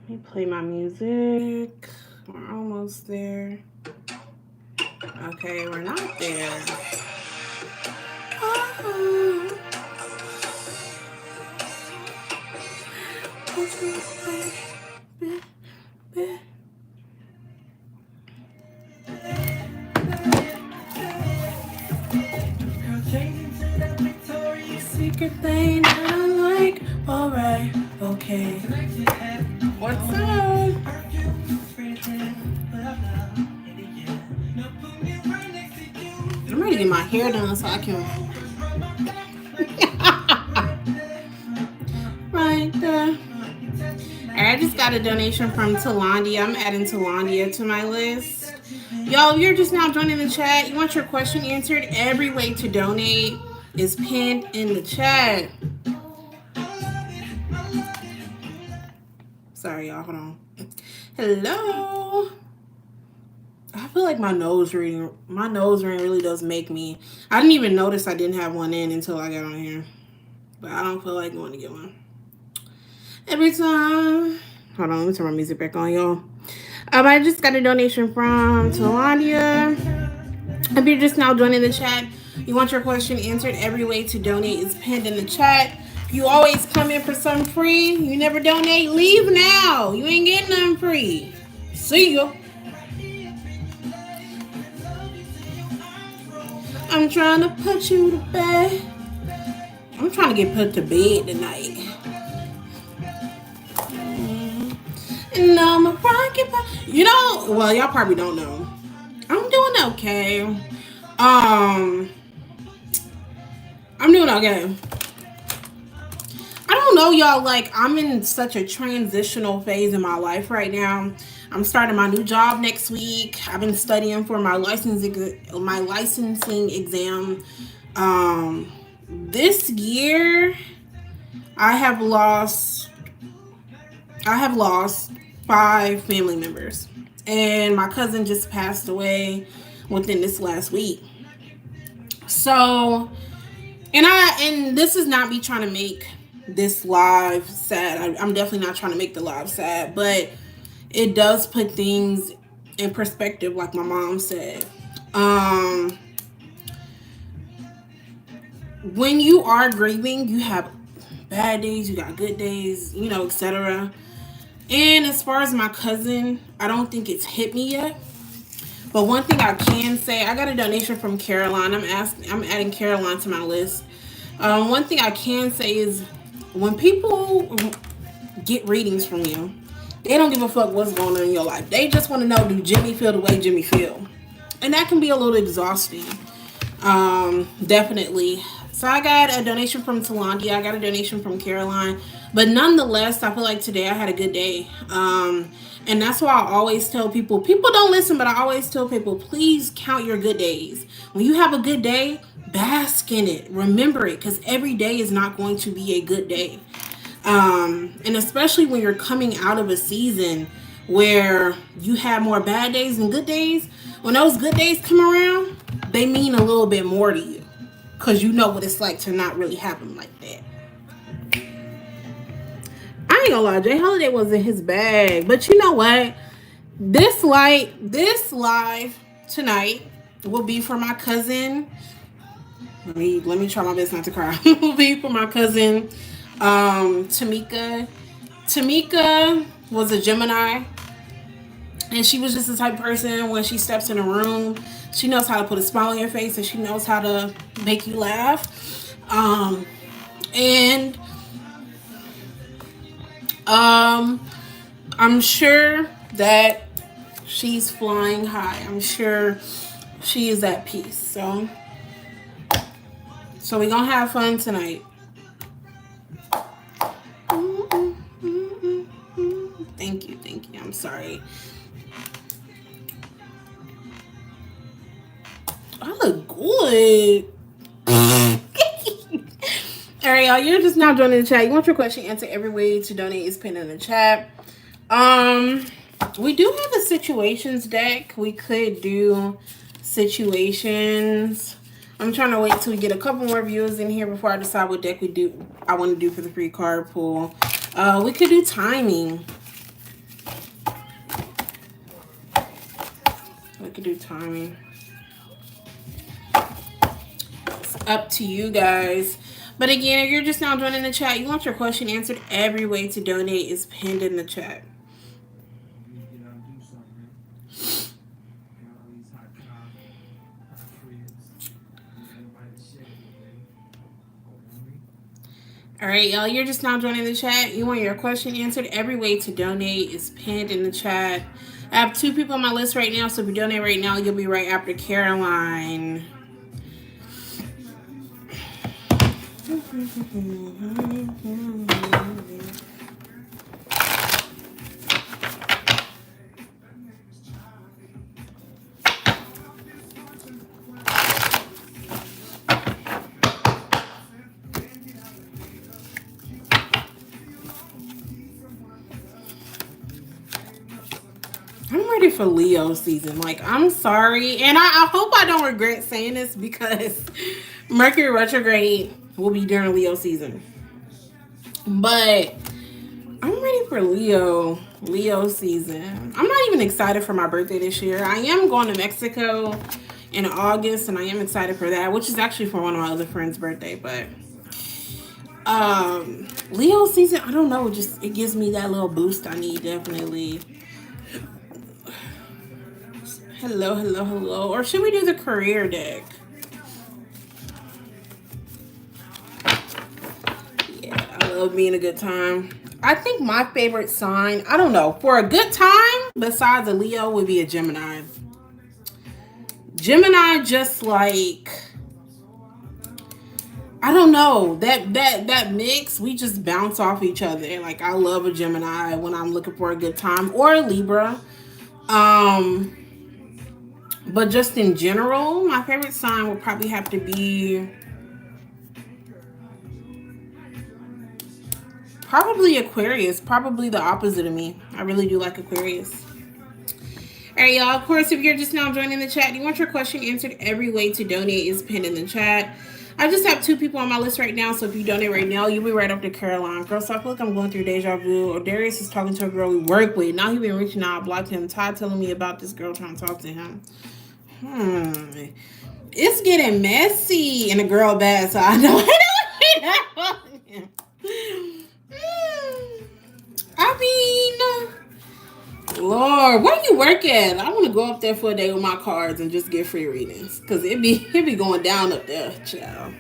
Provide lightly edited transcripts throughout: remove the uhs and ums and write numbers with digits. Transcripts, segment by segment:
Let me play my music. We're almost there. Okay, we're not there. Oh. Secret thing I like. Alright, okay. What's up? I'm ready to get my hair done so I can. Right there. I just got a donation from Talandia. I'm adding Talandia to my list. Y'all, if you're just now joining the chat, you want your question answered, every way to donate is pinned in the chat. Sorry, y'all. Hold on. Hello. I feel like my nose ring really does make me. I didn't even notice I didn't have one in until I got on here. But I don't feel like going to get one. Every time. Hold on, let me turn my music back on, y'all. I just got a donation from Talandia. If you're just now joining the chat, you want your question answered, every way to donate is pinned in the chat. You always come in for something free. You never donate, leave now. You ain't getting nothing free. See ya. I'm trying to put you to bed. I'm trying to get put to bed tonight. And I'm a rocket. You know, well, y'all probably don't know. I'm doing okay. I'm doing okay. I don't know, y'all. Like, I'm in such a transitional phase in my life right now. I'm starting my new job next week. I've been studying for my licensing exam. This year, I have lost 5 family members, and my cousin just passed away within this last week. So, and this is not me trying to make this live sad. I'm definitely not trying to make the live sad, but it does put things in perspective, like my mom said. When you are grieving, you have bad days, you got good days, etc. And as far as my cousin, I don't think it's hit me yet. But one thing I can say, I got a donation from Caroline. I'm adding Caroline to my list. One thing I can say is, when people get readings from you, they don't give a fuck what's going on in your life. They just want to know, do Jimmy feel the way Jimmy feel? And that can be a little exhausting. Definitely. So I got a donation from Talandia. I got a donation from Caroline. But nonetheless, I feel like today I had a good day. And that's why I always tell people don't listen, but I always tell people, please count your good days. When you have a good day, bask in it. Remember it, because every day is not going to be a good day. And especially when you're coming out of a season where you have more bad days than good days, when those good days come around, they mean a little bit more to you, because you know what it's like to not really have them like that. I ain't gonna lie, Jay Holiday was in his bag, but you know what? This live tonight will be for my cousin. Let me try my best not to cry. It will be for my cousin, Tamika. Tamika was a Gemini, and she was just the type of person, when she steps in a room, she knows how to put a smile on your face, and she knows how to make you laugh. And I'm sure that she's flying high. I'm sure she is at peace. So we're gonna have fun tonight. Thank you. I'm sorry. I look good. All right, y'all. You're just now joining the chat. You want your question answered, every way to donate is pinned in the chat. We do have a situations deck. We could do situations. I'm trying to wait till we get a couple more viewers in here before I decide what deck I want to do for the free card pool. We could do timing. could do timing. It's up to you guys. But again, if you're just now joining the chat, you want your question answered, every way to donate is pinned in the chat. All right, y'all, you're just now joining the chat. You want your question answered, every way to donate is pinned in the chat. I have 2 people on my list right now, so if you donate right now, you'll be right after Caroline. I'm ready for Leo season. Like, I'm sorry. And I hope I don't regret saying this because Mercury retrograde will be during Leo season. But I'm ready for Leo season. I'm not even excited for my birthday this year. I am going to Mexico in August, and I am excited for that, which is actually for one of my other friends' birthday. But Leo season, I don't know, it gives me that little boost I need, definitely. Hello. Or should we do the career deck? Yeah, I love being a good time. I think my favorite sign, I don't know, for a good time besides a Leo would be a Gemini. Gemini just like, I don't know, that mix, we just bounce off each other. Like, I love a Gemini when I'm looking for a good time, or a Libra. But just in general, my favorite sign would probably have to be probably Aquarius. Probably the opposite of me. I really do like Aquarius. All right, y'all. Of course, if you're just now joining the chat, you want your question answered, every way to donate is pinned in the chat. I just have 2 people on my list right now, so if you donate right now, you'll be right up to Caroline. Girl, so I feel like I'm going through deja vu. Or Darius is talking to a girl we work with. Now he's been reaching out, blocked him. Todd telling me about this girl trying to talk to him. It's getting messy and a girl bad, so I know. I mean, Lord, where you work at? I want to go up there for a day with my cards and just get free readings, because it be going down up there, child.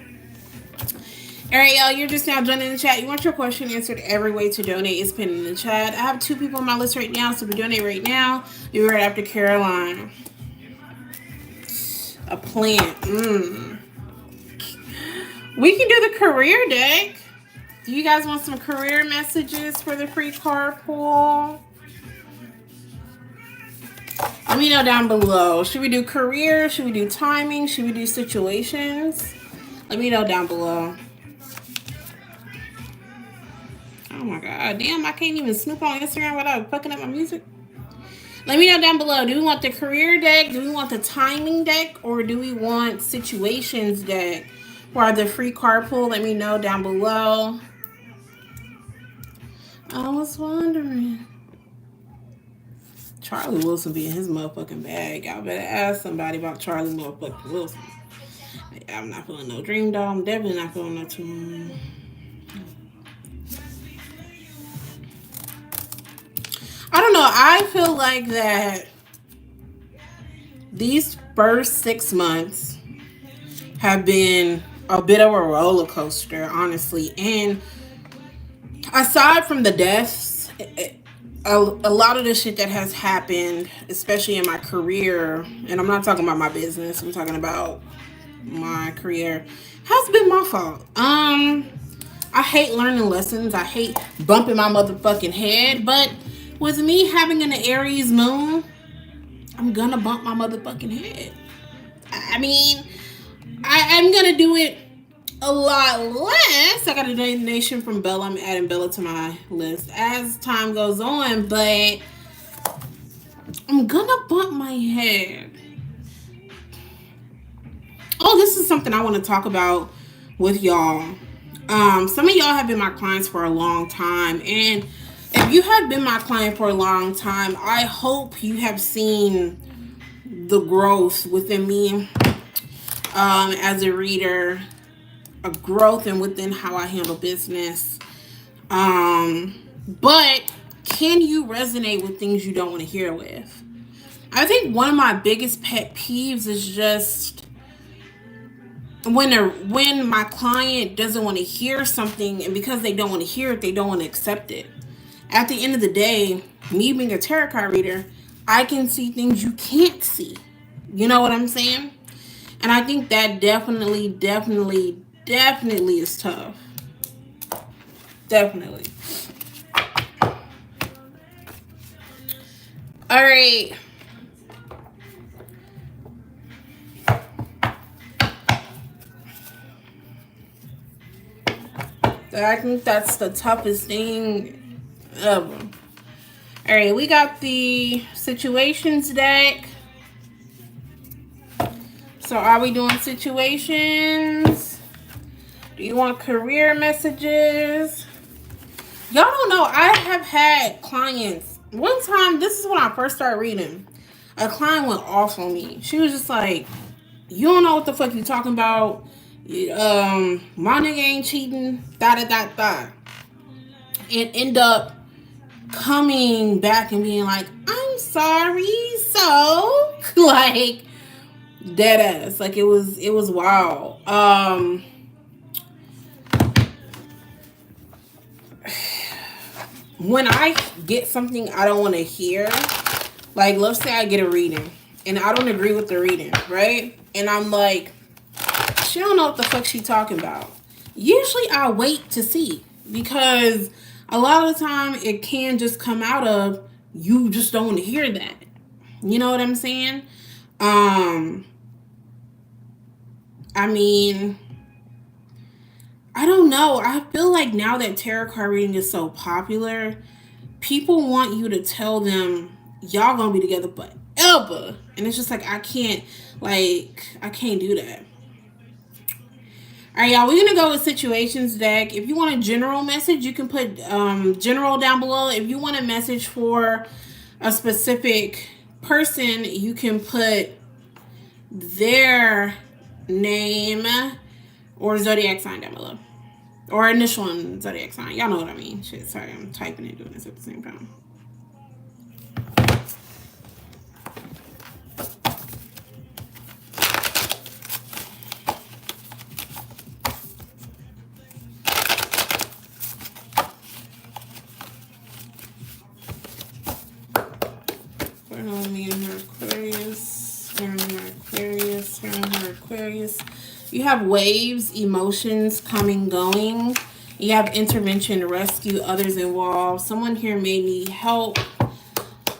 All right, y'all, you're just now joining the chat. You want your question answered, every way to donate is pinned in the chat. I have 2 people on my list right now, so if you donate right now, you're right after Caroline. A plant. We can do the career deck. Do you guys want some career messages for the free card pool? Let me know down below. Should we do career? Should we do timing? Should we do situations? Let me know down below. Oh my god, damn, I can't even snoop on Instagram without fucking up my music. Let me know down below. Do we want the career deck? Do we want the timing deck? Or do we want situations deck for the free card pool? Let me know down below. I was wondering. Charlie Wilson be in his motherfucking bag. Y'all better ask somebody about Charlie motherfucking Wilson. I'm not feeling no Dream Doll. I'm definitely not feeling no tune. I don't know. I feel like that these first 6 months have been a bit of a roller coaster, honestly. And aside from the deaths, a lot of the shit that has happened, especially in my career, and I'm not talking about my business, I'm talking about my career, has been my fault. I hate learning lessons. I hate bumping my motherfucking head, but with me having an Aries moon, I'm gonna bump my motherfucking head. I mean, I'm gonna do it a lot less. I got a donation from Bella. I'm adding Bella to my list as time goes on, but I'm gonna bump my head. Oh, this is something I want to talk about with y'all. Some of y'all have been my clients for a long time, and if you have been my client for a long time, I hope you have seen the growth within me as a reader, a growth and within how I handle business. But can you resonate with things you don't want to hear with? I think one of my biggest pet peeves is just when my client doesn't want to hear something, and because they don't want to hear it, they don't want to accept it. At the end of the day, me being a tarot card reader, I can see things you can't see. You know what I'm saying? And I think that definitely is tough. Definitely. All right. I think that's the toughest thing ever. All right, we got the situations deck. So are we doing situations? Do you want career messages? Y'all don't know. I have had clients. One time, this is when I first started reading. A client went off on me. She was just like, you don't know what the fuck you talking about. My nigga ain't cheating. And end up coming back and being like, I'm sorry. So, like, dead ass. Like, it was wild. When I get something I don't want to hear, like, let's say I get a reading and I don't agree with the reading, right? And I'm like, she don't know what the fuck she talking about. Usually I wait to see, because a lot of the time it can just come out of, you just don't want to hear that. You know what I'm saying? I mean, I don't know. I feel like now that tarot card reading is so popular, people want you to tell them y'all gonna be together forever. And it's just like, I can't do that. All right, y'all, we're going to go with situations deck. If you want a general message, you can put general down below. If you want a message for a specific person, you can put their name or zodiac sign down below. Or initial and zodiac sign. Y'all know what I mean. Shit, sorry, I'm typing and doing this at the same time. Aquarius. You have waves, emotions coming, going. You have intervention, rescue, others involved. Someone here may need help.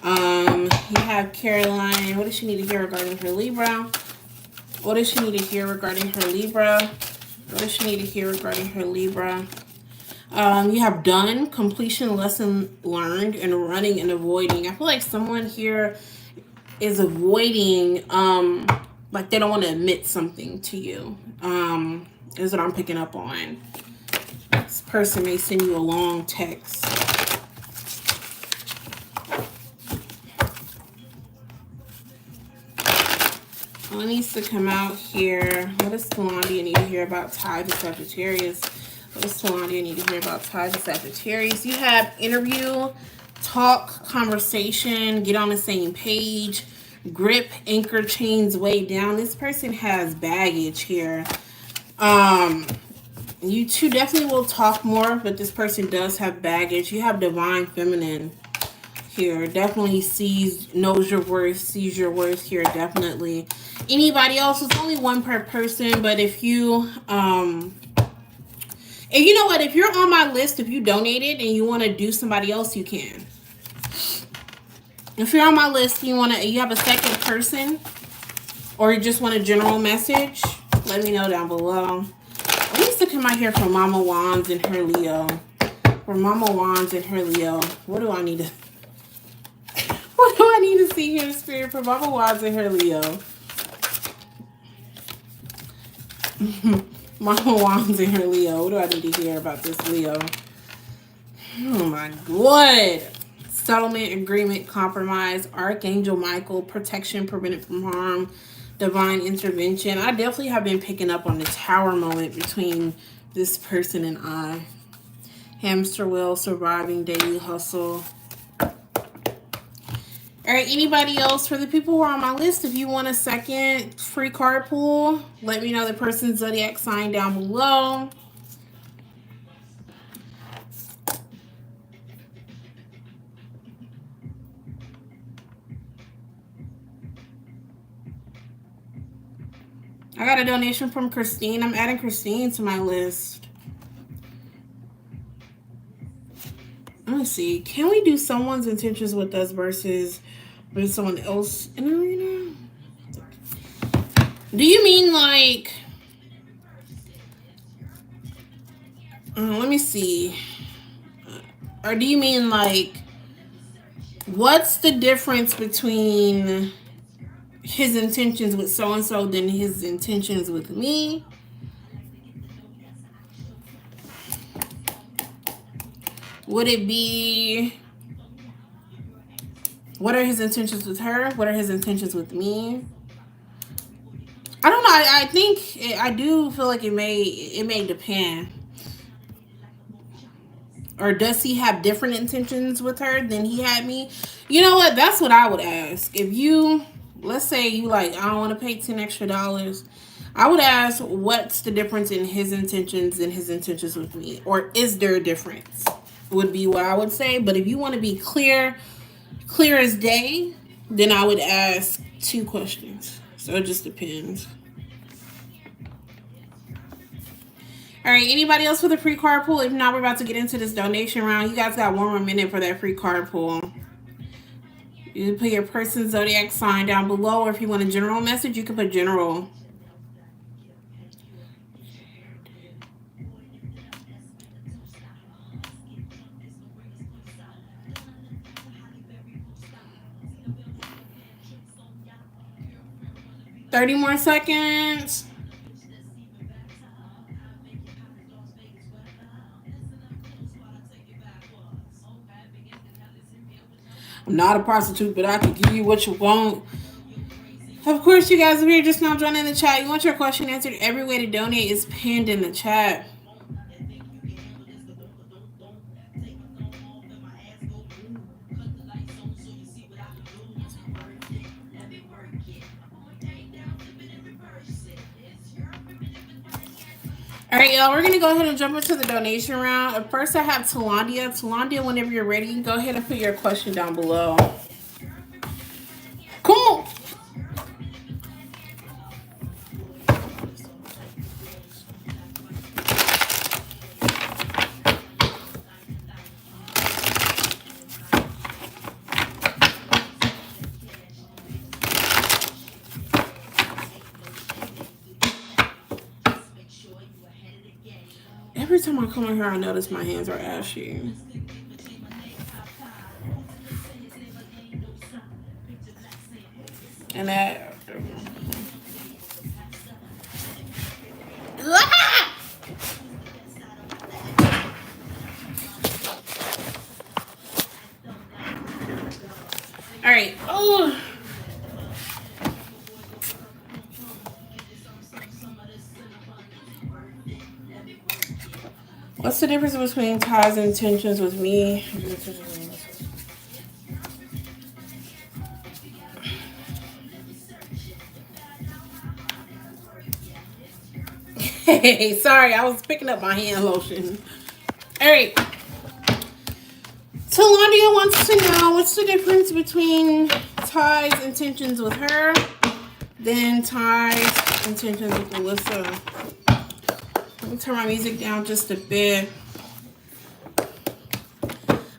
You have Caroline. What does she need to hear regarding her Libra? What does she need to hear regarding her Libra? What does she need to hear regarding her Libra? You have done, completion, lesson learned, and running and avoiding. I feel like someone here is avoiding, like they don't want to admit something to you, is what I'm picking up on. This person may send you a long text. What needs to come out here? What does Talandia need to hear about Tithe to Sagittarius? What does Talandia need to hear about Tithe to Sagittarius? You have interview, talk, conversation, get on the same page, grip, anchor, chains way down. This person has baggage here. You two definitely will talk more, but this person does have baggage. You have divine feminine here. Definitely knows your worth, sees your worth here, definitely. Anybody else, it's only one per person, but if you know what, if you're on my list, if you donated and you want to do somebody else, you can. If you're on my list, you have a second person, or you just want a general message, let me know down below. I need to come out here for Mama Wands and her Leo. For Mama Wands and her Leo. What do I need to see here, Spirit, for Mama Wands and her Leo? Mama Wands and her Leo. What do I need to hear about this Leo? Oh my God. settlement, agreement, compromise, Archangel Michael, protection, prevented from harm, divine intervention. I definitely have been picking up on the tower moment between this person and I. Hamster wheel, surviving, daily hustle. All right, anybody else? For the people who are on my list, if you want a second free card pull, let me know the person's zodiac sign down below. I got a donation from Christine. I'm adding Christine to my list. Let me see. Can we do someone's intentions with us versus with someone else in the arena? Do you mean like... let me see. Or do you mean like... What's the difference between his intentions with so-and-so than his intentions with me? Would it be... What are his intentions with her? What are his intentions with me? I don't know. I think I do feel like it may depend. Or does he have different intentions with her than he had me? You know what? That's what I would ask. If you, let's say you like, I don't want to pay $10 extra. I would ask, what's the difference in his intentions and his intentions with me? Or is there a difference? Would be what I would say. But if you want to be clear as day, then I would ask 2 questions. So it just depends. All right, anybody else for the free card pull? If not, we're about to get into this donation round. You guys got 1 more minute for that free card pull. You can put your person's zodiac sign down below, or if you want a general message, you can put general. $30 more seconds. I'm not a prostitute, but I can give you what you want. Of course, you guys, if you're just now joining the chat, you want your question answered, every way to donate is pinned in the chat. All right, y'all, we're going to go ahead and jump into the donation round. First, I have Talandia. Talandia, whenever you're ready, go ahead and put your question down below. Come on. Every time I come in here, I notice my hands are ashy. And that... All right. Oh. What's the difference between Ty's intentions with me? Hey, sorry, I was picking up my hand lotion. All right. Talandia wants to know what's the difference between Ty's intentions with her than Ty's intentions with Alyssa. Let me turn my music down just a bit.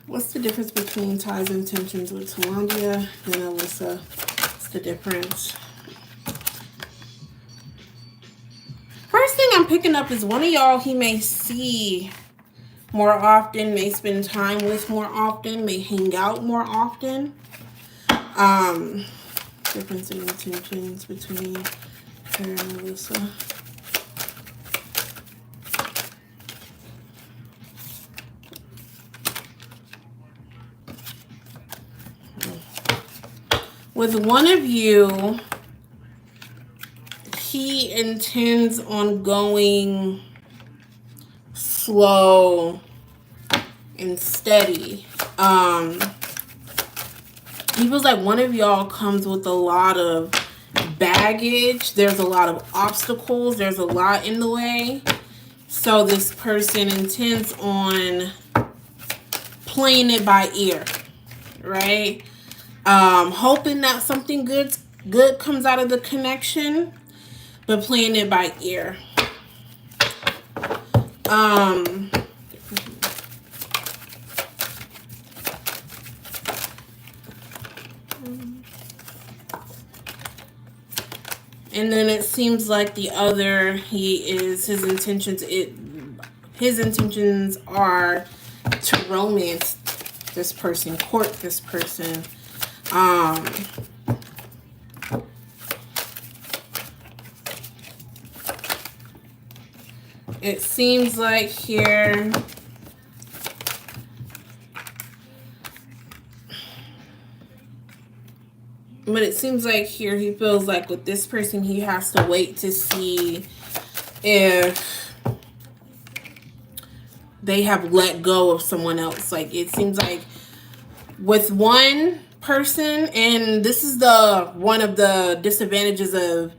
What's the difference between Ty's intentions with Talandia and Alyssa? What's the difference? First thing I'm picking up is one of y'all he may see more often, may spend time with more often, may hang out more often. Difference in intentions between her and Alyssa. With one of you, he intends on going slow and steady. He feels like one of y'all comes with a lot of baggage. There's a lot of obstacles. There's a lot in the way. So this person intends on playing it by ear, right? Hoping that something good comes out of the connection, but playing it by ear. And then it seems like the other, his intentions are to romance this person, court this person. It seems like here, but it seems like here he feels like with this person he has to wait to see if they have let go of someone else. Like it seems like with one person, and this is one of the disadvantages of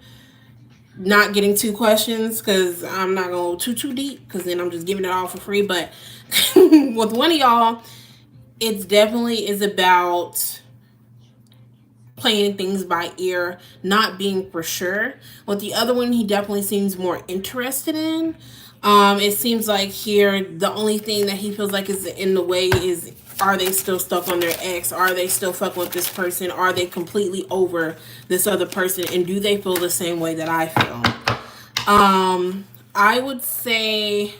not getting 2 questions, because I'm not gonna go too deep, because then I'm just giving it all for free. But with one of y'all, it definitely is about playing things by ear, not being for sure. With the other one, he definitely seems more interested in. It seems like here the only thing that he feels like is in the way is, are they still stuck on their ex? Are they still fucking with this person? Are they completely over this other person? And do they feel the same way that I feel? I would say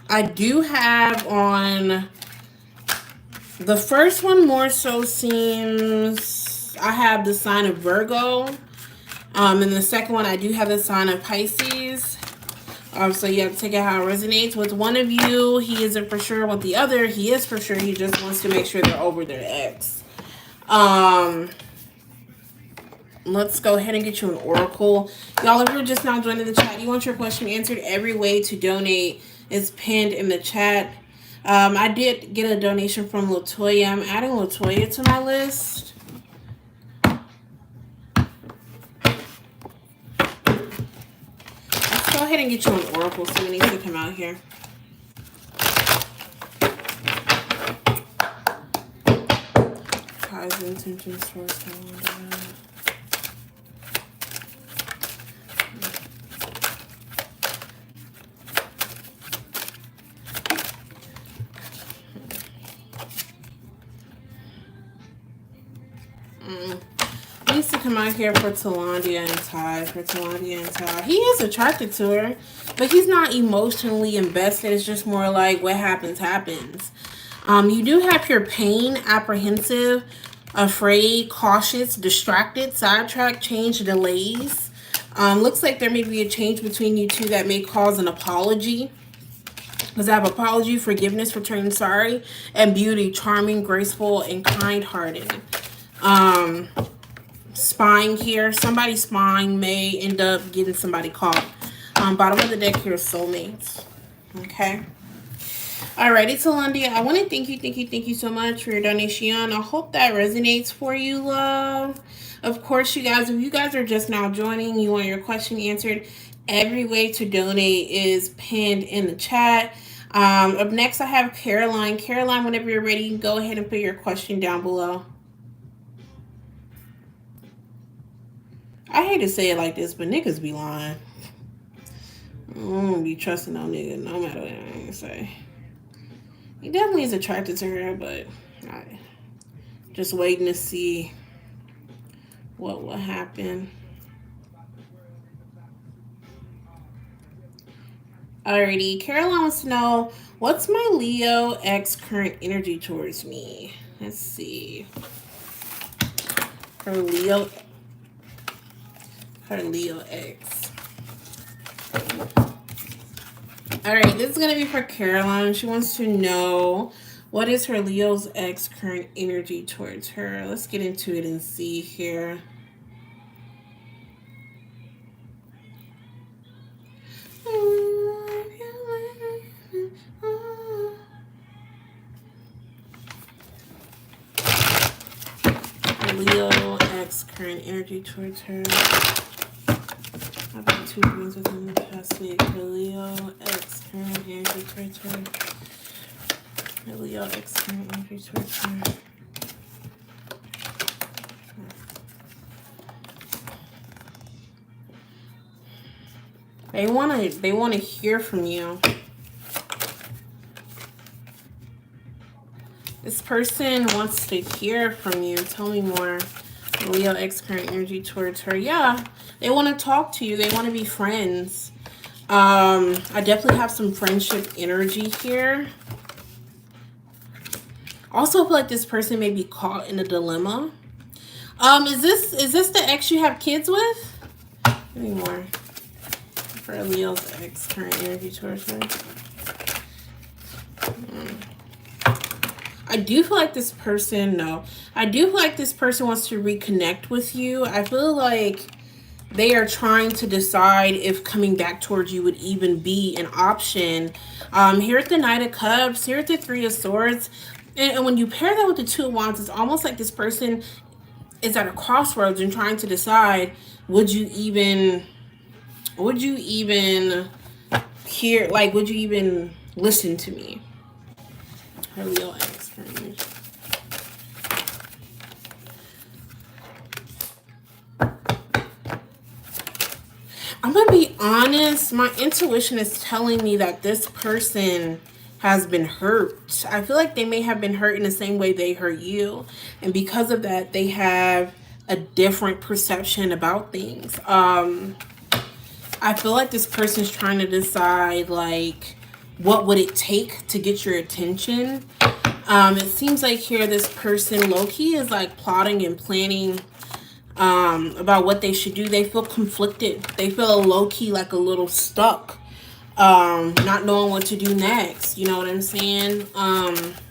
I do have on the first one more so seems I have the sign of Virgo. And the second one I do have the sign of Pisces. So you have to take it how it resonates. With one of you, he isn't for sure. With the other, he is for sure. He just wants to make sure they're over their ex. Let's go ahead and get you an oracle. Y'all, if you're just now joining the chat, you want your question answered, every way to donate is pinned in the chat. I did get a donation from Latoya. I'm adding Latoya to my list. Let's go ahead and get you an oracle. So we need to come out here. Highs intentions towards needs to come out here for Talandia and Ty. He is attracted to her, but he's not emotionally invested. It's just more like what happens, happens. You do have your pain, apprehensive, afraid, cautious, distracted, sidetracked, change, delays. Looks like there may be a change between you two that may cause an apology. Because I have apology, forgiveness, return sorry, and beauty, charming, graceful, and kind-hearted. Spying here. Somebody's spying may end up getting somebody caught. Bottom of the deck here is soulmates. Okay. Alrighty, Talandia. I want to thank you so much for your donation. I hope that resonates for you, love. Of course, you guys, if you guys are just now joining, you want your question answered, every way to donate is pinned in the chat. Up next, I have Caroline. Caroline, whenever you're ready, go ahead and put your question down below. I hate to say it like this, but niggas be lying. I don't be trusting no nigga, no matter what I say. He definitely is attracted to her, but I just waiting to see what will happen. Alrighty, Caroline wants to know, what's my Leo ex current energy towards me? Let's see. Her Leo ex. All right, this is going to be for Caroline. She wants to know, what is her Leo's ex current energy towards her? Let's get into it and see here. Leo ex current energy towards her. I've been 2 queens within the past week. For Leo ex current energy towards her. For Leo ex current energy towards her. They wanna hear from you. This person wants to hear from you. Tell me more. Leo ex current energy towards her. Yeah, they want to talk to you. They want to be friends. I definitely have some friendship energy here. Also feel like this person may be caught in a dilemma. Is this the ex you have kids with? Give me more. For Leo's ex current energy towards her. I do feel like this person, no. I do feel like this person wants to reconnect with you. I feel like they are trying to decide if coming back towards you would even be an option. Here at the Knight of Cups, here at the Three of Swords, and when you pair that with the Two of Wands, it's almost like this person is at a crossroads and trying to decide, would you even hear, like, would you even listen to me? Her Leo ex. I'm gonna be honest, my intuition is telling me that this person has been hurt. I feel like they may have been hurt in the same way they hurt you, and because of that they have a different perception about things. I feel like this person's trying to decide, like, what would it take to get your attention. It seems like here this person low-key is like plotting and planning about what they should do. They feel conflicted. They feel low-key like a little stuck, not knowing what to do next. You know what I'm saying? I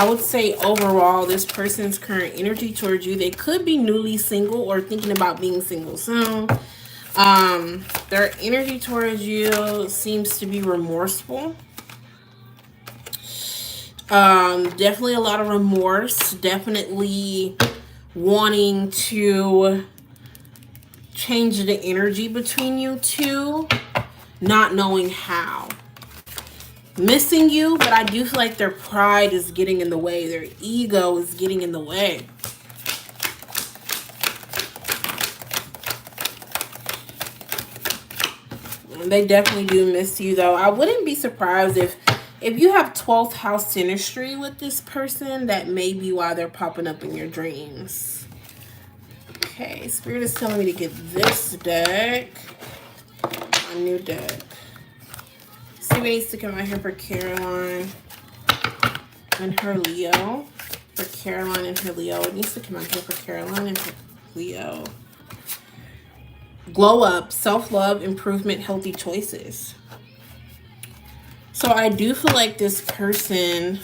would say overall, this person's current energy towards you, they could be newly single or thinking about being single soon. Their energy towards you seems to be remorseful. Definitely a lot of remorse. Definitely wanting to change the energy between you two, not knowing how. Missing you, but I do feel like their pride is getting in the way. Their ego is getting in the way. They definitely do miss you, though. I wouldn't be surprised if you have 12th house synastry with this person, that may be why they're popping up in your dreams. Okay, Spirit is telling me to get this deck. A new deck. See what needs to come out here for Caroline and her Leo. For Caroline and her Leo. It needs to come out here for Caroline and her Leo. Glow up, self-love, improvement, healthy choices. So I do feel like this person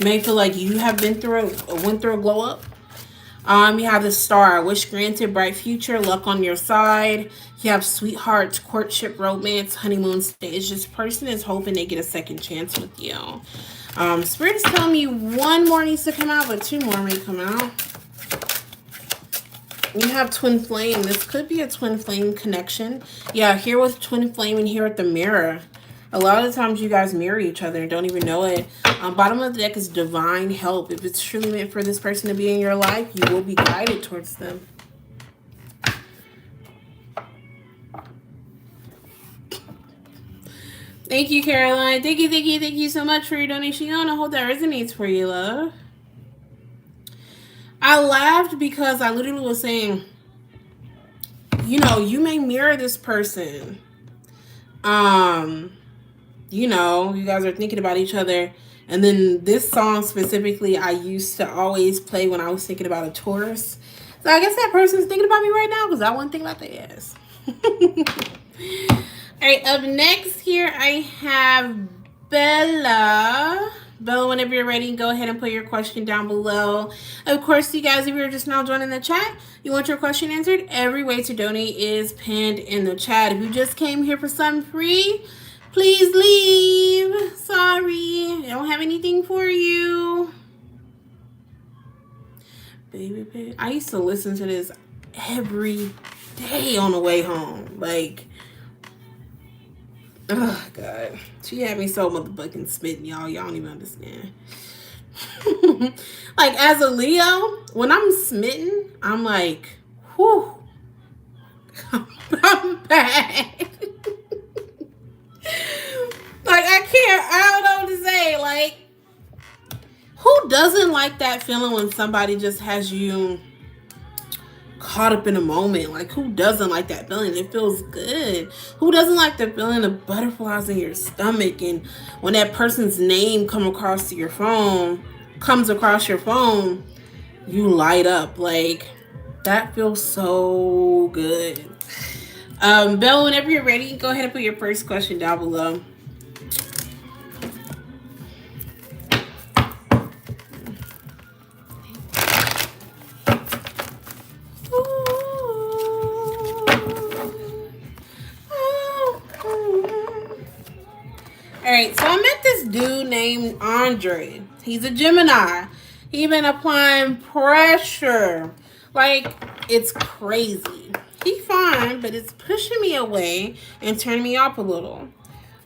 may feel like you have went through a glow up. You have the Star, wish granted, bright future, luck on your side. You have sweethearts, courtship, romance, honeymoon stage. This person is hoping they get a second chance with you. Spirit is telling me one more needs to come out, but 2 more may come out. You have twin flame. This could be a twin flame connection. Yeah, here with twin flame and here at the mirror. A lot of the times you guys mirror each other and don't even know it. Bottom of the deck is divine help. If it's truly meant for this person to be in your life, you will be guided towards them. Thank you, Caroline. Thank you so much for your donation. I hope that resonates for you, love. I laughed because I literally was saying, you know, you may mirror this person. You know, you guys are thinking about each other. And then this song specifically, I used to always play when I was thinking about a Taurus. So I guess that person's thinking about me right now because I wasn't thinking about their ass. All right, up next here I have Bella. Bella, whenever you're ready, go ahead and put your question down below. Of course, you guys, if you're just now joining the chat, you want your question answered, every way to donate is pinned in the chat. If you just came here for something free, please leave. Sorry, I don't have anything for you. Baby, baby. I used to listen to this every day on the way home. Like, oh, God. She had me so motherfucking spitting, y'all. Y'all don't even understand. Like, as a Leo, when I'm smitten, I'm like, whew. I'm back. Like, I don't know what to say. Like, who doesn't like that feeling when somebody just has you caught up in a moment? Like, who doesn't like that feeling? It feels good. Who doesn't like the feeling of butterflies in your stomach, and when that person's name comes across your phone, you light up. Like, that feels so good. Belle, whenever you're ready, go ahead and put your first question down below. Alright, so I met this dude named Andre. He's a Gemini. He been applying pressure. Like, it's crazy. He fine, but it's pushing me away and turning me off a little.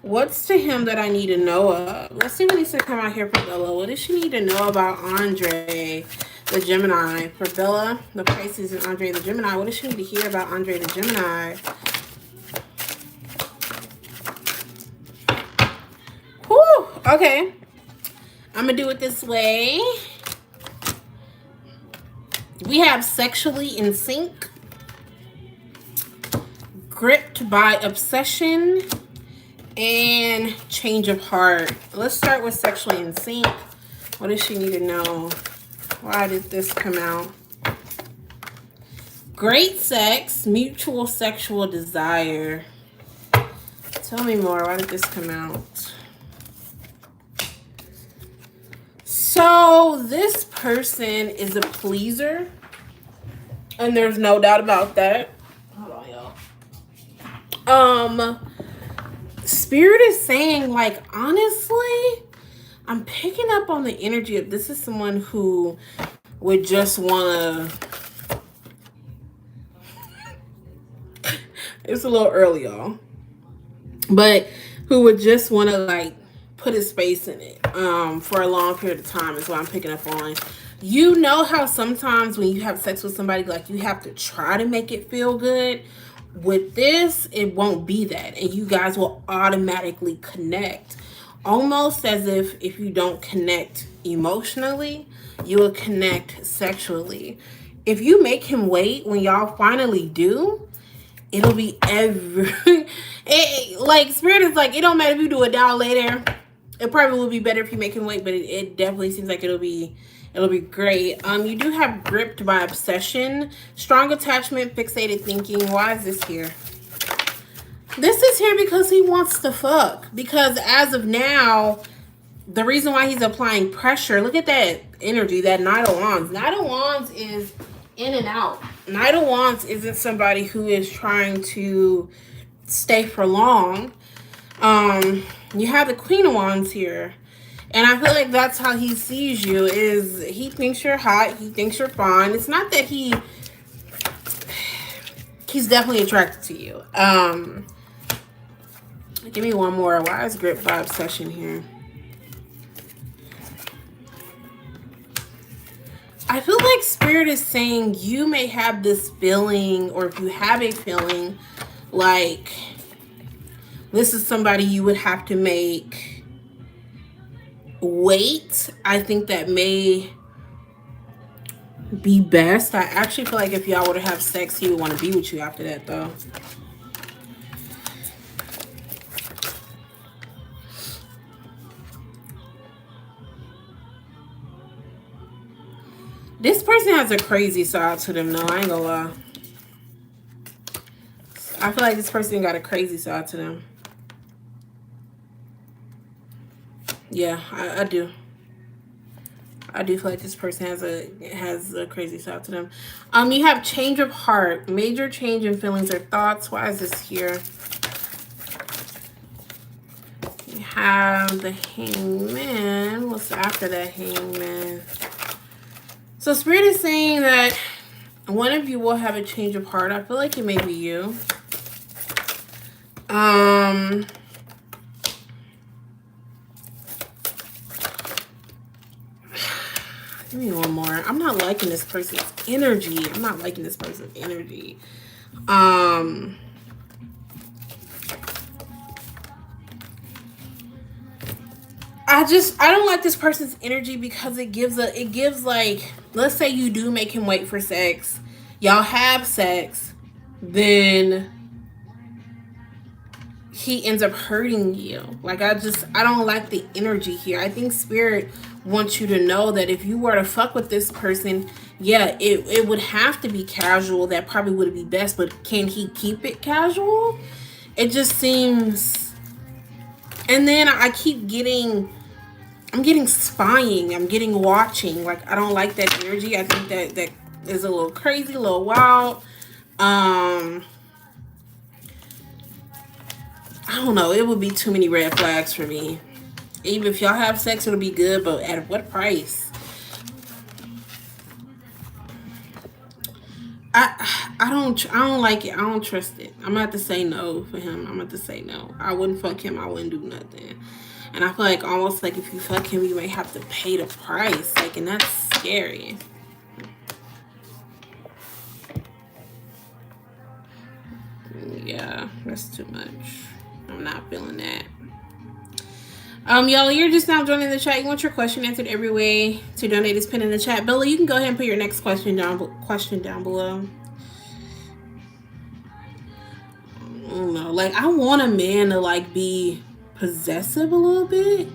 What's to him that I need to know of? Let's see what needs to come out here for Bella. What does she need to know about Andre, the Gemini? For Bella, the Pisces, and Andre, the Gemini. What does she need to hear about Andre, the Gemini? Whew, okay. I'm going to do it this way. We have sexually in sync, gripped by obsession, and change of heart. Let's start with sexually in sync. What does she need to know? Why did this come out? Great sex, mutual sexual desire. Tell me more. Why did this come out? So this person is a pleaser, and there's no doubt about that. Hold on, y'all. Spirit is saying, like, honestly, I'm picking up on the energy of this is someone who would just want to, it's a little early, y'all, but who would just want to, like, put his space in it for a long period of time is what I'm picking up on. You know how sometimes when you have sex with somebody, like, you have to try to make it feel good? With this, it won't be that, and you guys will automatically connect, almost as if you don't connect emotionally, you will connect sexually. If you make him wait, when y'all finally do, it'll be like, Spirit is like, it don't matter if you do it now or later. It probably will be better if you make him wait, but it definitely seems like it'll be great. You do have gripped by obsession, strong attachment, fixated thinking. Why is this here? This is here because he wants to fuck. Because as of now, the reason why he's applying pressure, look at that energy, that Knight of Wands. Knight of Wands is in and out. Knight of Wands isn't somebody who is trying to stay for long. You have the Queen of Wands here. And I feel like that's how he sees you, is he thinks you're hot. He thinks you're fine. It's not that he's definitely attracted to you. Give me one more. Why is gripped by obsession here? I feel like Spirit is saying you may have this feeling, or if you have a feeling, like this is somebody you would have to make wait. I think that may be best. I actually feel like if y'all were to have sex, he would want to be with you after that, though. This person has a crazy side to them, though. I ain't gonna lie. I feel like this person got a crazy side to them. Yeah, I do. I do feel like this person has a crazy side to them. You have change of heart, major change in feelings or thoughts. Why is this here? You have the Hangman. What's after that Hangman? So Spirit is saying that one of you will have a change of heart. I feel like it may be you. Give me one more. I'm not liking this person's energy. I'm not liking this person's energy. I don't like this person's energy because it gives like, let's say you do make him wait for sex. Y'all have sex, then he ends up hurting you. Like, I don't like the energy here. I think Spirit wants you to know that if you were to fuck with this person, yeah, it would have to be casual. That probably would be best, but can he keep it casual? It just seems. And then I'm getting spying. I'm getting watching. Like, I don't like that energy. I think that is a little crazy, a little wild. I don't know. It would be too many red flags for me. Even if y'all have sex, it'll be good, but at what price? I don't like it. I don't trust it. I'm gonna have to say no for him. I'm gonna have to say no. I wouldn't fuck him. I wouldn't do nothing. And I feel like almost like if you fuck him, you may have to pay the price. Like, and that's scary. Yeah, that's too much. I'm not feeling that. Y'all, you're just now joining the chat. You want your question answered every way. To donate is pinned in the chat. Bella, you can go ahead and put your next question down below. I don't know. Like, I want a man to, like, be possessive a little bit,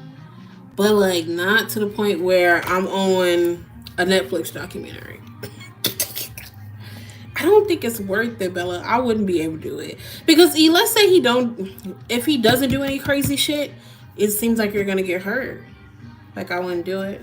but, like, not to the point where I'm on a Netflix documentary. I don't think it's worth it, Bella. I wouldn't be able to do it. Because let's say if he doesn't do any crazy shit, it seems like you're gonna get hurt. Like, I wouldn't do it.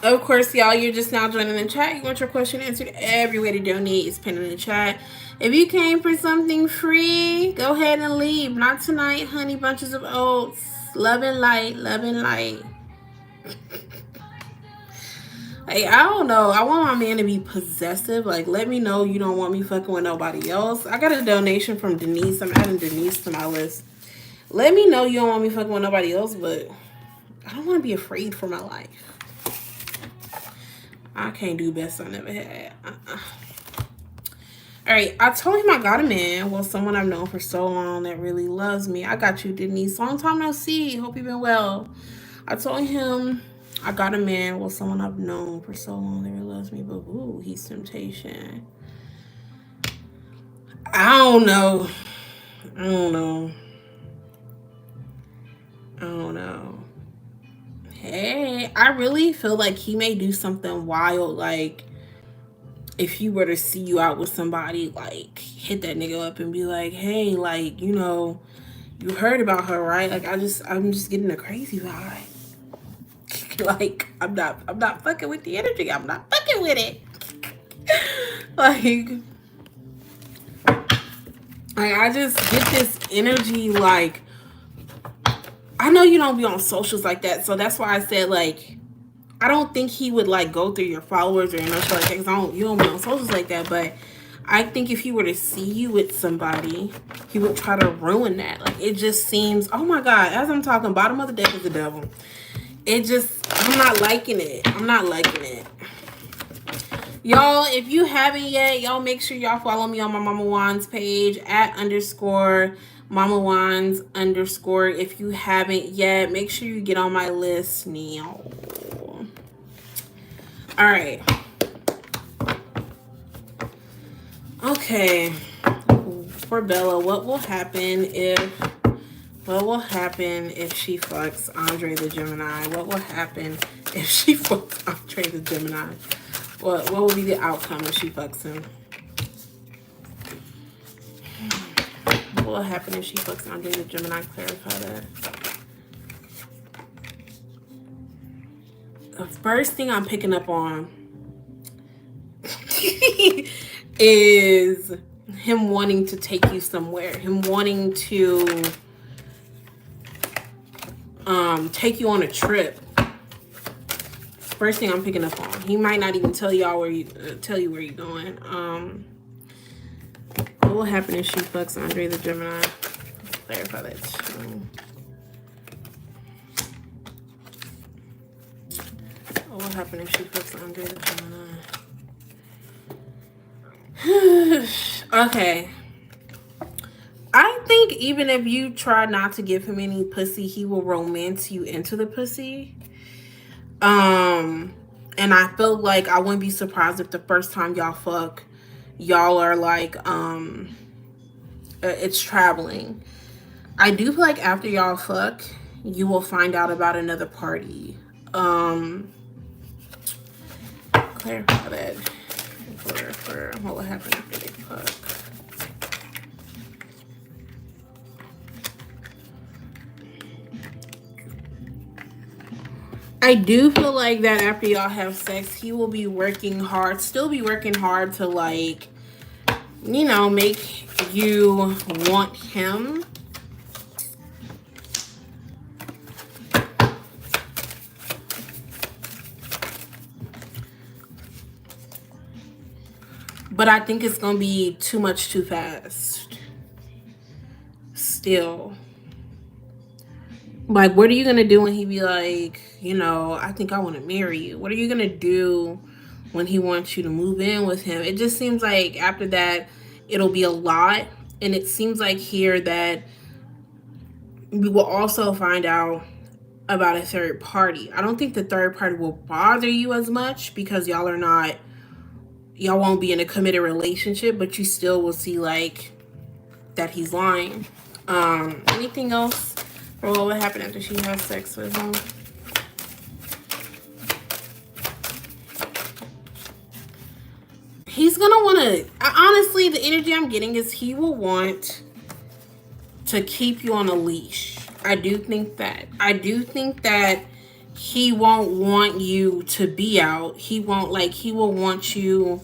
Of course, y'all, you're just now joining the chat. You want your question answered every way to donate is pinned in the chat. If you came for something free, go ahead and leave. Not tonight, honey bunches of oats. Love and light, love and light. Hey, I don't know. I want my man to be possessive. Like, let me know you don't want me fucking with nobody else. I got a donation from Denise. I'm adding Denise to my list. Let me know you don't want me fucking with nobody else, but I don't want to be afraid for my life. I can't do best I never had. All right, I told him I got a man. Well, someone I've known for so long that really loves me. I got you, Denise. Long time no see. Hope you've been well. I told him I got a man. Well, someone I've known for so long that really loves me. But, ooh, he's temptation. I don't know. Hey, I really feel like he may do something wild. Like, if he were to see you out with somebody, like, hit that nigga up and be like, hey, like, you know, you heard about her, right? Like, I'm just getting a crazy vibe. Like, I'm not fucking with the energy. I'm not fucking with it. like, I just get this energy, like, I know you don't be on socials like that, so that's why I said, like, I don't think he would, like, go through your followers or anything like that, because you don't be on socials like that, but I think if he were to see you with somebody, he would try to ruin that. Like, it just seems, oh my God, as I'm talking, bottom of the deck is the devil. It just, I'm not liking it. Y'all, if you haven't yet, y'all make sure y'all follow me on my Mama Wands page @_ Mama Wands _ if you haven't yet. Make sure you get on my list now. All right. Okay. For Bella, what will happen if she fucks Andre the Gemini? What will happen if she fucks Andre the Gemini? What will be the outcome if she fucks him? What will happen if she fucks Andre the Gemini? Clarify that. The first thing I'm picking up on is him wanting to take you somewhere. Him wanting to take you on a trip. First thing I'm picking up on. He might not even tell y'all where you where you're going. What will happen if she fucks Andre the Gemini? Clarify that too. What will happen if she fucks Andre the Gemini? Okay. I think even if you try not to give him any pussy, he will romance you into the pussy. And I feel like I wouldn't be surprised if the first time y'all fuck, y'all are like, it's traveling. I do feel like after y'all fuck, you will find out about another party. Clarify that for what will happen after they fuck. I do feel like that after y'all have sex, he will be working hard, still be working hard to, like, you know, make you want him. But I think it's going to be too much too fast. Still. Like, what are you going to do when he be like, you know, I think I want to marry you? What are you going to do when he wants you to move in with him? It just seems like after that, it'll be a lot. And it seems like here that we will also find out about a third party. I don't think the third party will bother you as much because y'all won't be in a committed relationship, but you still will see, like, that he's lying. Anything else? Or what would happen after she has sex with him? He's gonna want to, honestly, the energy I'm getting is he will want to keep you on a leash. I do think that. I do think that he won't want you to be out. He won't, like, he will want you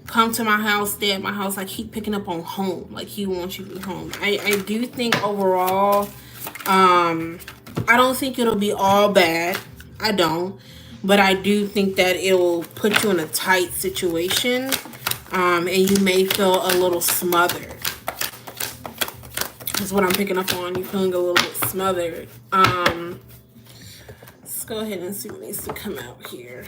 come to my house, stay at my house. I keep picking up on home. Like, he wants you to be home. I do think overall, I don't think it'll be all bad. I don't. But I do think that it will put you in a tight situation. And you may feel a little smothered. That's what I'm picking up on. You're feeling a little bit smothered. Let's go ahead and see what needs to come out here.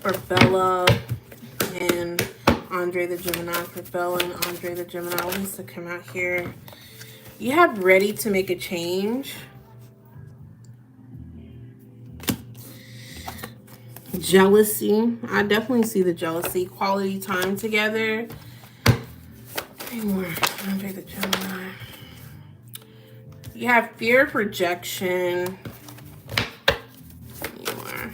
For Bella and Andre the Gemini. For Bella and Andre the Gemini. What needs to come out here? You have ready to make a change. Jealousy. I definitely see the jealousy. Quality time together. Any more? Andre the Gemini. You have fear of rejection. Any more?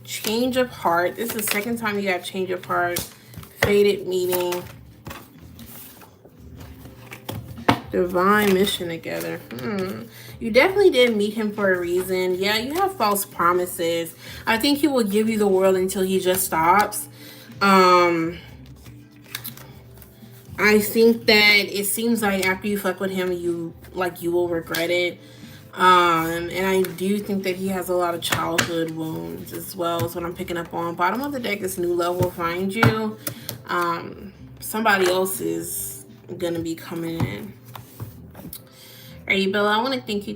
Change of heart. This is the second time you have change of heart. Fated meeting. Divine mission together. You definitely did meet him for a reason. Yeah, you have false promises. I think he will give you the world until he just stops. I think that it seems like after you fuck with him, you will regret it. And I do think that he has a lot of childhood wounds as well, is what I'm picking up on. Bottom of the deck is new love will find you. Somebody else is gonna be coming in. Alrighty, Bella, I want to thank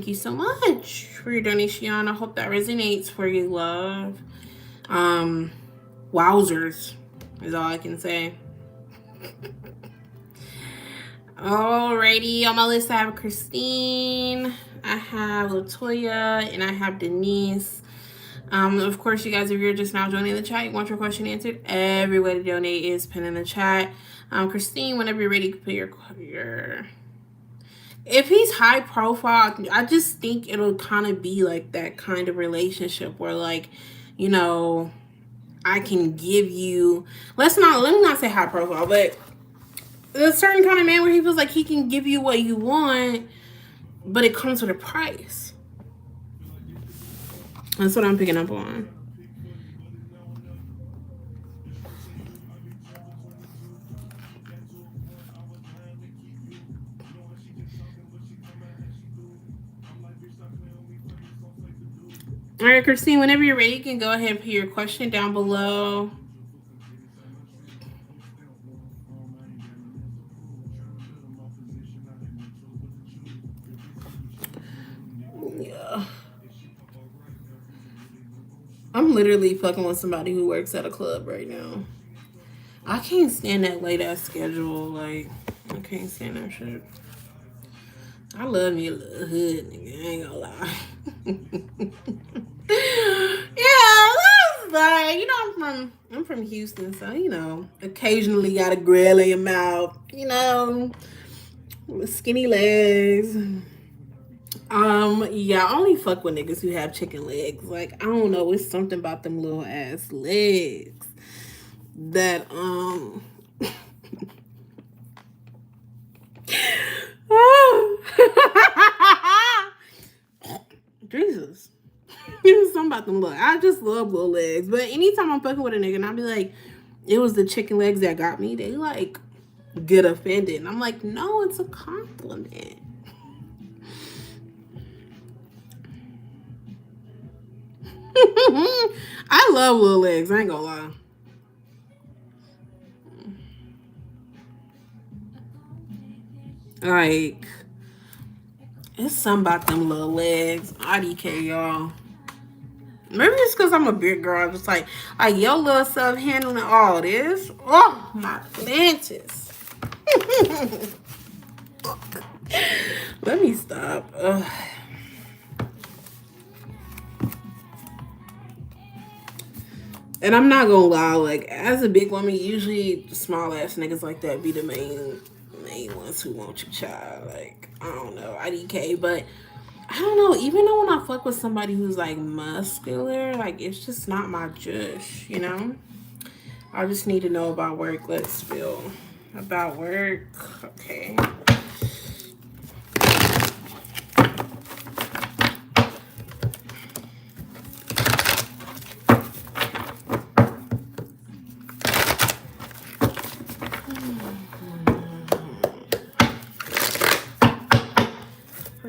you so much for your donation. I hope that resonates for you, love. Wowzers is all I can say. Alrighty, on my list I have Christine, I have Latoya, and I have Denise. Of course, you guys, if you're just now joining the chat, you want your question answered, every way to donate is pinned in the chat. Christine, whenever you're ready, you can put your. If he's high profile, I just think it'll kind of be like that kind of relationship where, like, you know, I can give you. Let me not say high profile, but a certain kind of man where he feels like he can give you what you want, but it comes with a price. That's what I'm picking up on. All right, Christine, whenever you're ready, you can go ahead and put your question down below. Yeah. I'm literally fucking with somebody who works at a club right now. I can't stand that late ass schedule. Like, I can't stand that shit. I love me a little hood, nigga. I ain't gonna lie. Yeah, like, you know, I'm from Houston, so you know, occasionally got a grill in your mouth, you know, with skinny legs. Yeah, I only fuck with niggas who have chicken legs. Like, I don't know, it's something about them little ass legs that Jesus. Something about them look. I just love little legs. But anytime I'm fucking with a nigga and I'll be like, it was the chicken legs that got me, they like get offended. And I'm like, no, it's a compliment. I love little legs, I ain't gonna lie. Like, it's something about them little legs. IDK, y'all. Maybe it's because I'm a big girl. I'm just like your little self handling all this. Oh, my Atlantis. Let me stop. Ugh. And I'm not gonna lie, like, as a big woman, usually small ass niggas like that be the main ones who want your child. Like, I don't know, IDK, but I don't know. Even though when I fuck with somebody who's like muscular, like, it's just not my jush, you know. I just need to know about work. Let's feel about work. Okay.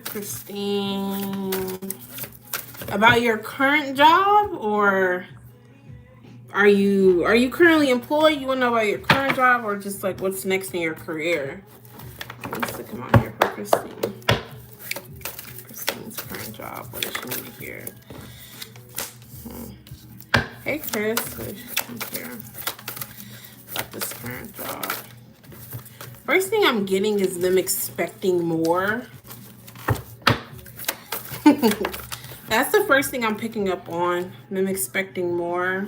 Christine, about your current job, or are you currently employed? You want to know about your current job, or just like what's next in your career? Let's come on here for Christine. Christine's current job. What does she need to hear? Hey Chris, what does she need to hear about this current job? First thing I'm getting is them expecting more. That's the first thing I'm picking up on. Them expecting more.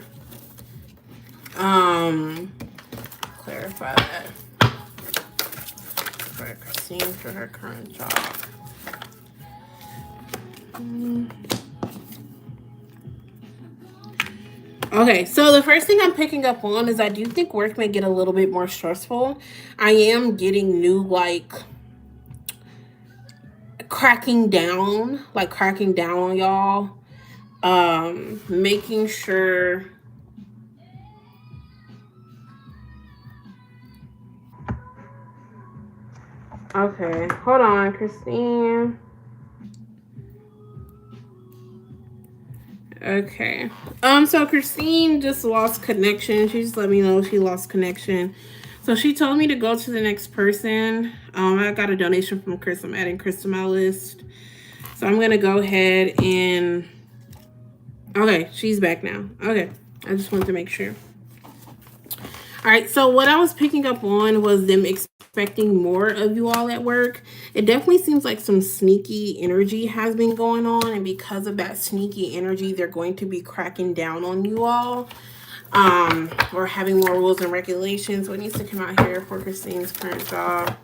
Clarify that for Christine for her current job. Okay, so the first thing I'm picking up on is I do think work may get a little bit more stressful. I am getting new, like, cracking down on y'all. Making sure okay, hold on, Christine. Okay. So Christine just lost connection. She just let me know she lost connection. So she told me to go to the next person. I got a donation from Chris. I'm adding Chris to my list. So I'm gonna go ahead and okay, she's back now. Okay. I just wanted to make sure. All right, so what I was picking up on was them expecting more of you all at work. It definitely seems like some sneaky energy has been going on, and because of that sneaky energy, they're going to be cracking down on you all. or having more rules and regulations. What needs to come out here for Christine's current job?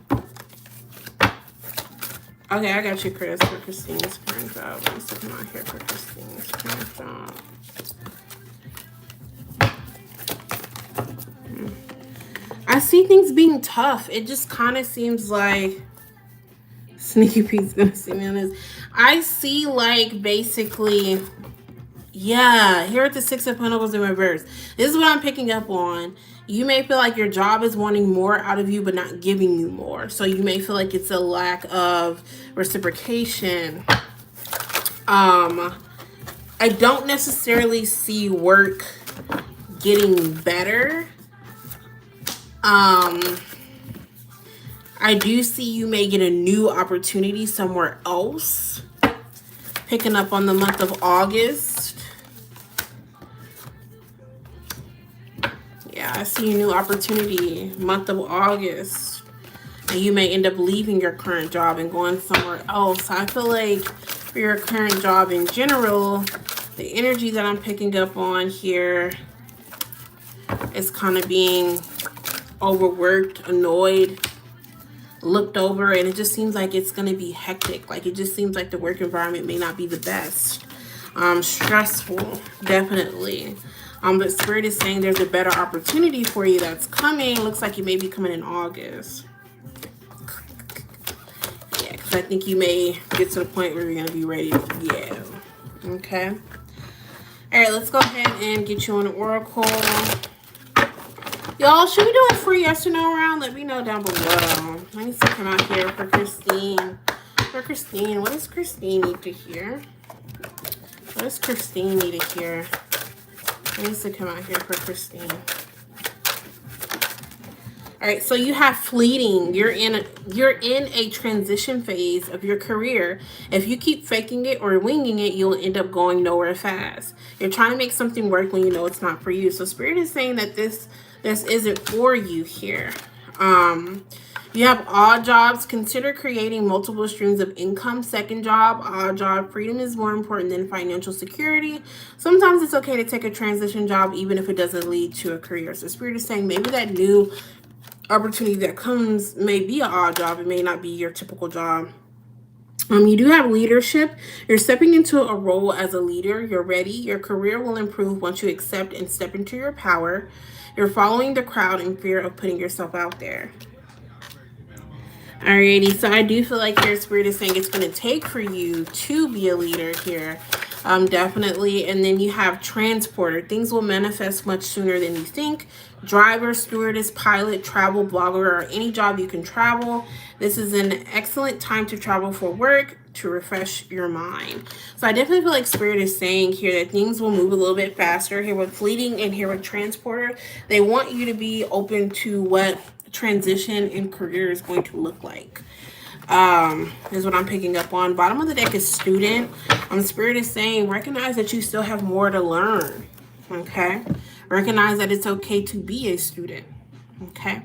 Okay, I got you, Chris, for Christine's current job. What needs to come out here for Christine's current job? I see things being tough. It just kind of seems like Sneaky Pete's gonna see me on this. I see like basically, yeah, here at the Six of Pentacles in reverse. This is what I'm picking up on. You may feel like your job is wanting more out of you but not giving you more. So you may feel like it's a lack of reciprocation. I don't necessarily see work getting better. I do see you may get a new opportunity somewhere else. Picking up on the month of August. Yeah, I see a new opportunity, month of August. And you may end up leaving your current job and going somewhere else. I feel like for your current job in general, the energy that I'm picking up on here is kind of being overworked, annoyed, looked over, and it just seems like it's going to be hectic. Like it just seems like the work environment may not be the best. Stressful, definitely. But Spirit is saying there's a better opportunity for you that's coming. Looks like you may be coming in August. Yeah, because I think you may get to the point where you're going to be ready. Yeah. Okay. All right, let's go ahead and get you on the Oracle. Y'all, should we do a free yes or no round? Let me know down below. I need to come out here for Christine. For Christine, what does Christine need to hear? What does Christine need to hear? I need to come out here for Christine. All right, so you have fleeting. You're in a transition phase of your career. If you keep faking it or winging it, you'll end up going nowhere fast. You're trying to make something work when you know it's not for you. So Spirit is saying that this isn't for you here. You have odd jobs. Consider creating multiple streams of income. Second job, odd job. Freedom is more important than financial security. Sometimes it's okay to take a transition job even if it doesn't lead to a career. So Spirit is saying maybe that new opportunity that comes may be an odd job. It may not be your typical job. You do have leadership. You're stepping into a role as a leader. You're ready. Your career will improve once you accept and step into your power. You're following the crowd in fear of putting yourself out there. Alrighty, so I do feel like your Spirit is saying it's going to take for you to be a leader here. Definitely. And then you have transporter. Things will manifest much sooner than you think. Driver, stewardess, pilot, travel, blogger, or any job you can travel. This is an excellent time to travel for work, to refresh your mind. So I definitely feel like Spirit is saying here that things will move a little bit faster here with fleeting and here with transporter. They want you to be open to what transition in career is going to look like. Is what I'm picking up on. Bottom of the deck is student. Spirit is saying recognize that you still have more to learn. Okay, recognize that it's okay to be a student. Okay.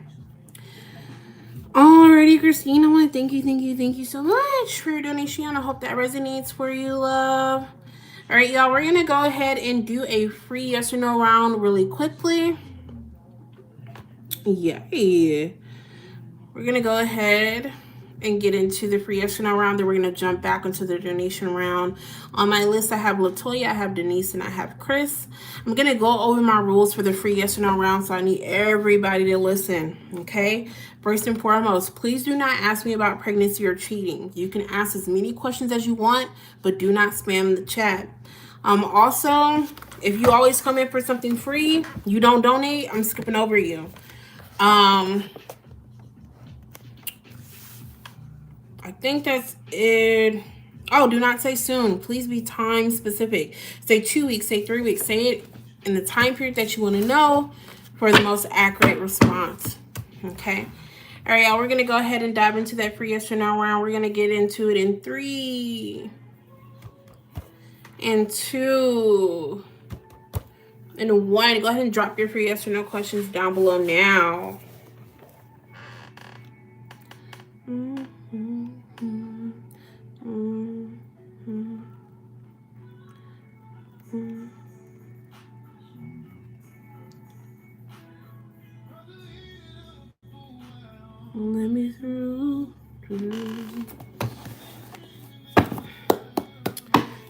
Alrighty, Christine, I want to thank you so much for your donation. I hope that resonates for you, love. All right, y'all, we're gonna go ahead and do a free yes or no round really quickly. Yay. We're gonna go ahead and get into the free yes or no round. Then we're going to jump back into the donation round. On my list, I have Latoya, I have Denise, and I have Chris. I'm going to go over my rules for the free yes or no round, so I need everybody to listen, okay? First and foremost, please do not ask me about pregnancy or cheating. You can ask as many questions as you want, but do not spam the chat. Also, if you always come in for something free, you don't donate, I'm skipping over you. I think that's it. Oh, do not say soon. Please be time specific. Say 2 weeks, say 3 weeks. Say it in the time period that you want to know for the most accurate response. Okay. All right, y'all. We're going to go ahead and dive into that free yes or no round. We're going to get into it in 3 and 2 and 1. Go ahead and drop your free yes or no questions down below now. me through.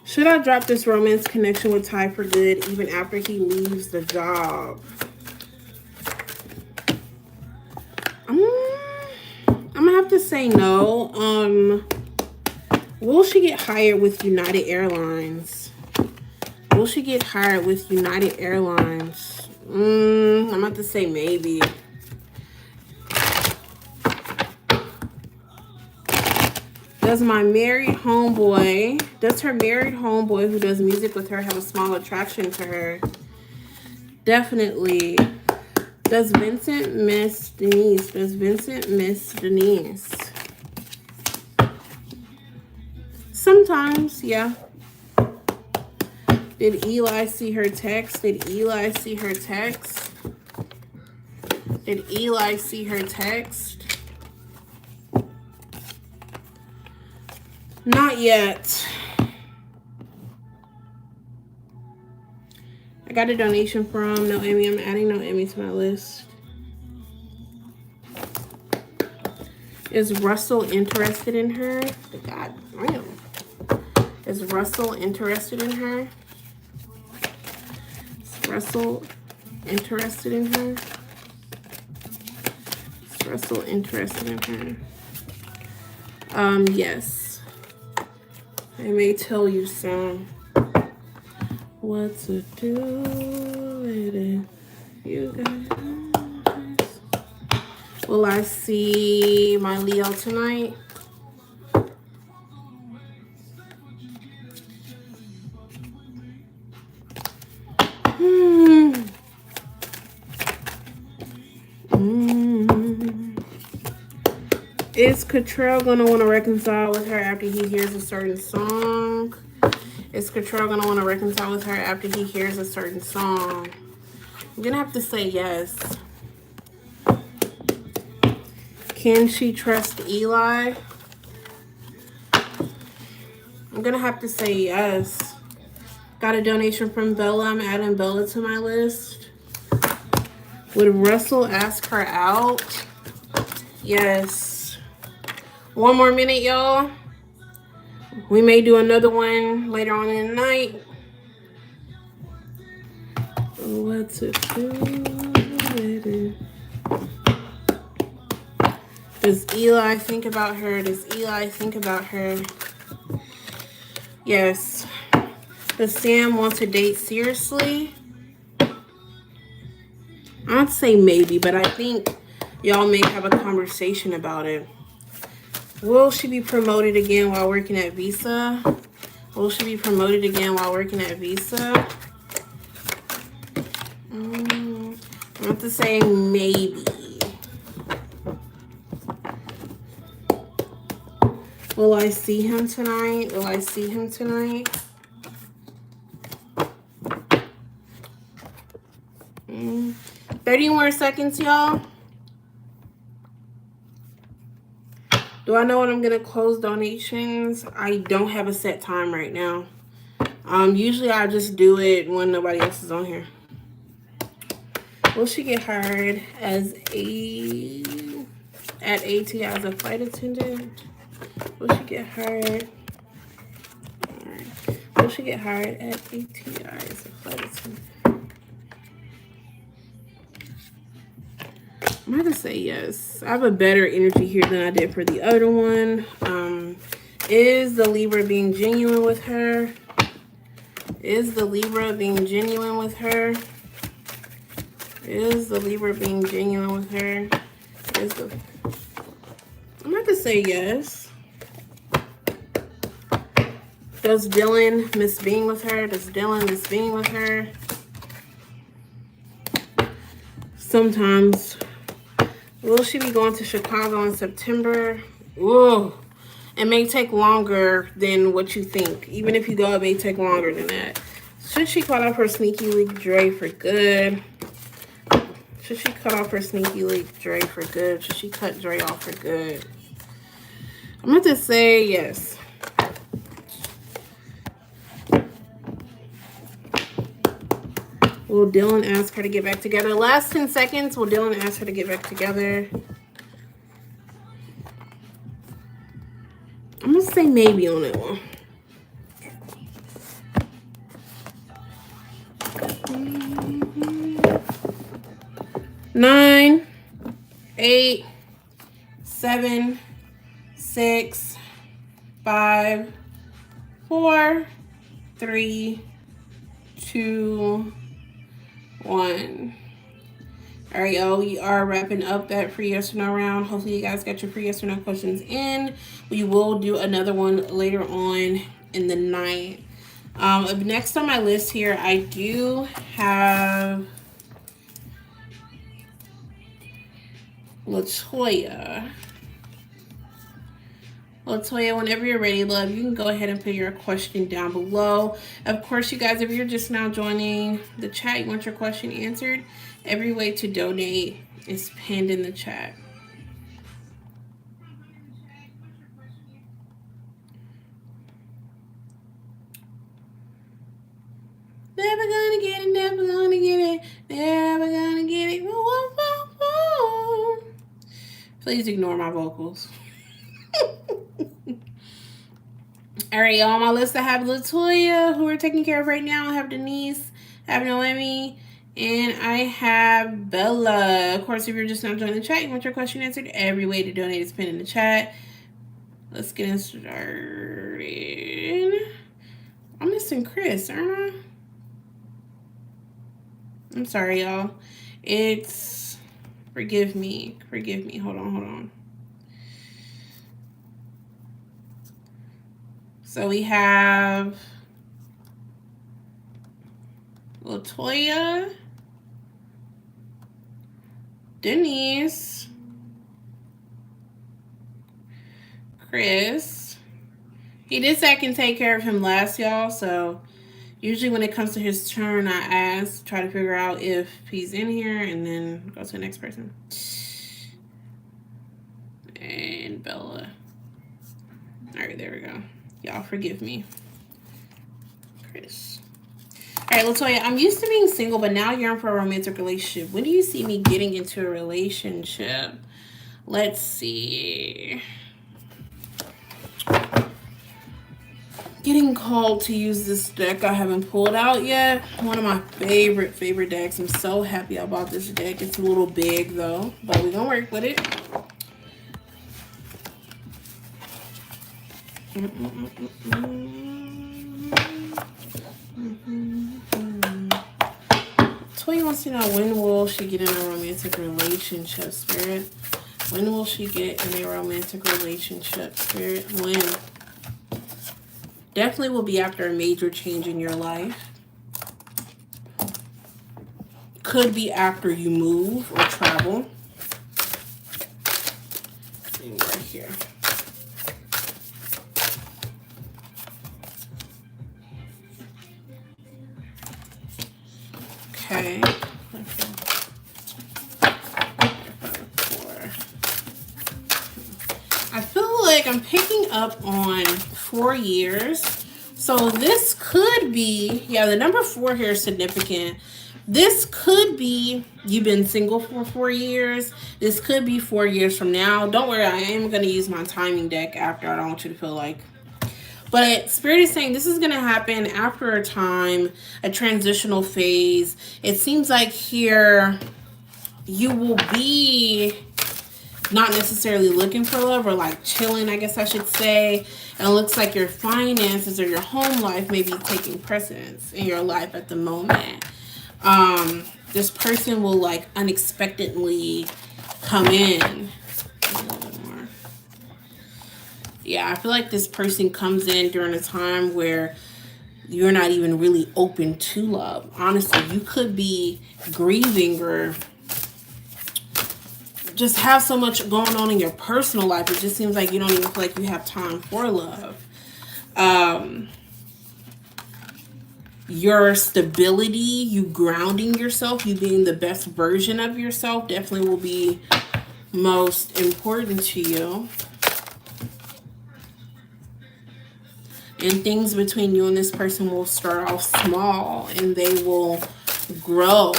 Should I drop this romance connection with Ty for good even after he leaves the job? I'm gonna have to say no. Will she get hired with United Airlines? Will she get hired with United Airlines? I'm gonna have to say maybe. Does her married homeboy who does music with her have a small attraction to her? Definitely. Does Vincent miss Denise? Does Vincent miss Denise? Sometimes, yeah. Did Eli see her text? Did Eli see her text? Did Eli see her text? Not yet. I got a donation from Noemi. I'm adding Noemi to my list. Is Russell interested in her? God damn. Is Russell interested in her? Is Russell interested in her? Is Russell interested in her? Yes. I may tell you soon what to do with it. You guys. Will I see my Leo tonight? Is Cottrell gonna want to reconcile with her after he hears a certain song? Is Cottrell gonna want to reconcile with her after he hears a certain song? I'm gonna have to say yes. Can she trust Eli? I'm gonna have to say yes. Got a donation from Bella. I'm adding Bella to my list. Would Russell ask her out? Yes. One more minute, y'all. We may do another one later on in the night. What to do with it? Does Eli think about her? Does Eli think about her? Yes. Does Sam want to date seriously? I'd say maybe, but I think y'all may have a conversation about it. Will she be promoted again while working at Visa? Will she be promoted again while working at Visa? I have to say maybe. Will I see him tonight? Will I see him tonight? 30 more seconds, y'all. Do I know when I'm going to close donations? I don't have a set time right now. Usually I just do it when nobody else is on here. Will she get hired as at ATI as a flight attendant? Will she get hired? All right. Will she get hired at ATI as a flight attendant? I'm going to say yes. I have a better energy here than I did for the other one. Is the Libra being genuine with her? Is the Libra being genuine with her? Is the Libra being genuine with her? I'm going to say yes. Does Dylan miss being with her? Does Dylan miss being with her? Sometimes. Will she be going to Chicago in September? Ooh, it may take longer than what you think. Even if you go, it may take longer than that. Should she cut off her sneaky leak Dre for good? Should she cut off her sneaky leak Dre for good? Should she cut Dre off for good? I'm going to say yes. Will Dylan ask her to get back together? Last 10 seconds. Will Dylan ask her to get back together? I'm gonna say maybe on that one. 9, 8, 7, 6, 5, 4, 3, 2, 1. All right, y'all, we are wrapping up that free yes or no round. Hopefully you guys got your free yes or no questions in. We will do another one later on in the night. Next on my list here, I do have Latoya. Latoya, whenever you're ready, love, you can go ahead and put your question down below. Of course, you guys, if you're just now joining the chat, you want your question answered, every way to donate is pinned in the chat. Never gonna get it, never gonna get it, never gonna get it. Whoa, whoa, whoa. Please ignore my vocals. All right, y'all, on my list I have Latoya, who we're taking care of right now. I have Denise, I have Noemi, and I have Bella. Of course, if you're just not joining the chat, you want your question answered, every way to donate is pinned in the chat. Let's get started. I'm missing Chris, aren't I? I'm sorry, y'all. It's, forgive me. Hold on. So we have Latoya, Denise, Chris. He did say I can take care of him last, y'all. So usually when it comes to his turn, I try to figure out if he's in here and then go to the next person. And Bella. All right, there we go. Y'all forgive me. Chris. All right, Latoya, I'm used to being single, but now yearn for a romantic relationship. When do you see me getting into a relationship? Let's see. Getting called to use this deck I haven't pulled out yet. One of my favorite decks. I'm so happy I bought this deck. It's a little big though, but we're gonna work with it. Toy wants to know, when will she get in a romantic relationship, Spirit? When will she get in a romantic relationship, Spirit? When? Definitely will be after a major change in your life. Could be after you move or travel. And right here. Okay. I feel like I'm picking up on 4 years. So this could be, yeah, the number 4 here is significant. This could be you've been single for 4 years. This could be 4 years from now. Don't worry, I am going to use my timing deck after. I don't want you to feel like. But Spirit is saying this is going to happen after a time, a transitional phase. It seems like here you will be not necessarily looking for love, or like chilling, I guess I should say. And it looks like your finances or your home life may be taking precedence in your life at the moment. This person will like unexpectedly come in. Yeah, I feel like this person comes in during a time where you're not even really open to love. Honestly, you could be grieving or just have so much going on in your personal life. It just seems like you don't even feel like you have time for love. Your stability, you grounding yourself, you being the best version of yourself definitely will be most important to you. And things between you and this person will start off small and they will grow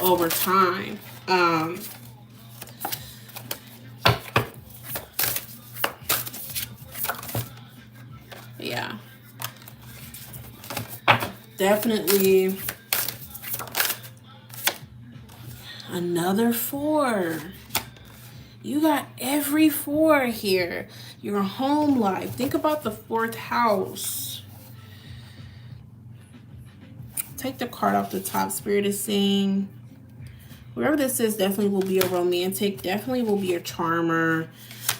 over time. Yeah. Definitely another 4. You got every 4 here. Your home life. Think about the 4th house. Take the card off the top. Spirit is saying, whoever this is definitely will be a romantic, definitely will be a charmer,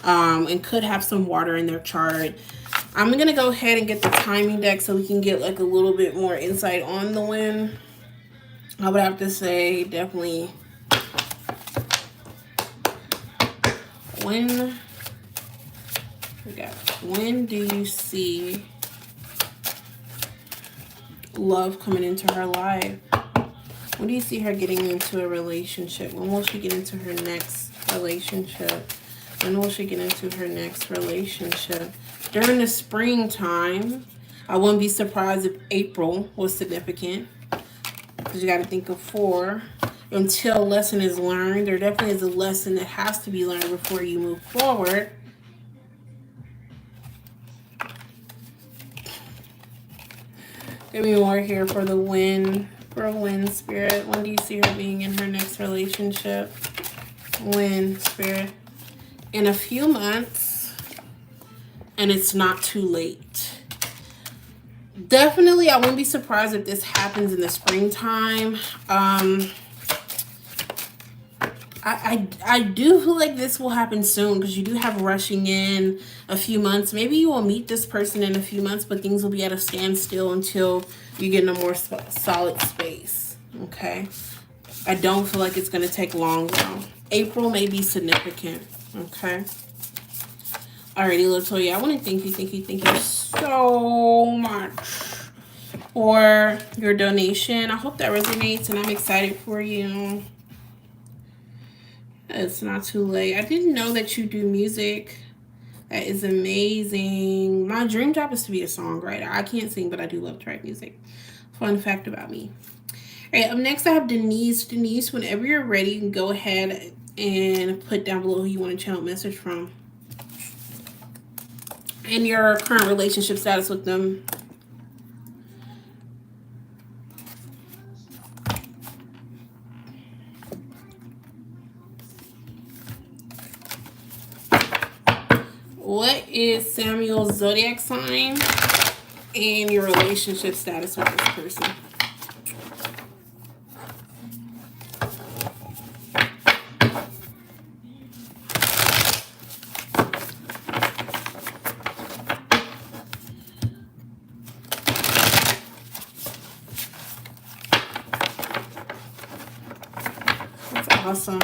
and could have some water in their chart. I'm going to go ahead and get the timing deck so we can get like a little bit more insight on the wind. I would have to say definitely when do you see love coming into her life? When do you see her getting into a relationship? When will she get into her next relationship? When will she get into her next relationship? During the springtime, I wouldn't be surprised if April was significant. Because you got to think of 4. Until a lesson is learned, there definitely is a lesson that has to be learned before you move forward. Give me more here for the wind. For a wind, Spirit. When do you see her being in her next relationship? Wind, Spirit. In a few months. And it's not too late. Definitely, I wouldn't be surprised if this happens in the springtime. I do feel like this will happen soon because you do have rushing in a few months. Maybe you will meet this person in a few months, but things will be at a standstill until you get in a more solid space. Okay. I don't feel like it's going to take long though. April may be significant. Okay. Alrighty, Latoya, I want to thank you so much for your donation. I hope that resonates and I'm excited for you. It's not too late. I didn't know that you do music. That is amazing. My dream job is to be a songwriter. I can't sing, but I do love to write music. Fun fact about me. All right, up next I have Denise. Denise, whenever you're ready, you can go ahead and put down below who you want to channel message from. And your current relationship status with them. What is Samuel's zodiac sign and your relationship status with this person? That's awesome.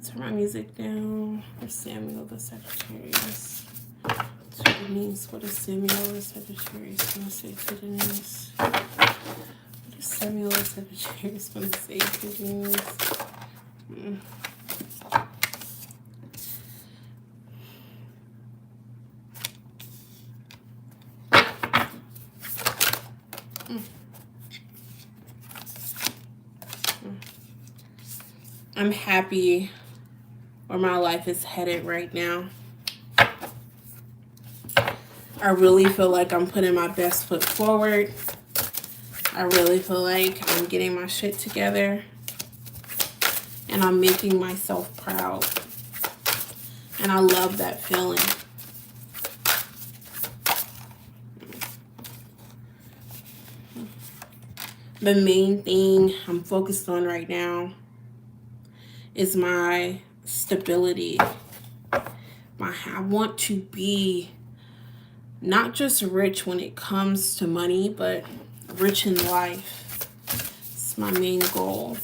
Turn my music down. For Samuel the Sagittarius. To Denise, what is Samuel the Sagittarius going to say to Denise? What is Samuel the Sagittarius going to say to Denise? I'm happy where my life is headed right now. I really feel like I'm putting my best foot forward. I really feel like I'm getting my shit together. And I'm making myself proud. And I love that feeling. The main thing I'm focused on right now is my stability. I want to be not just rich when it comes to money, but rich in life. It's my main goal.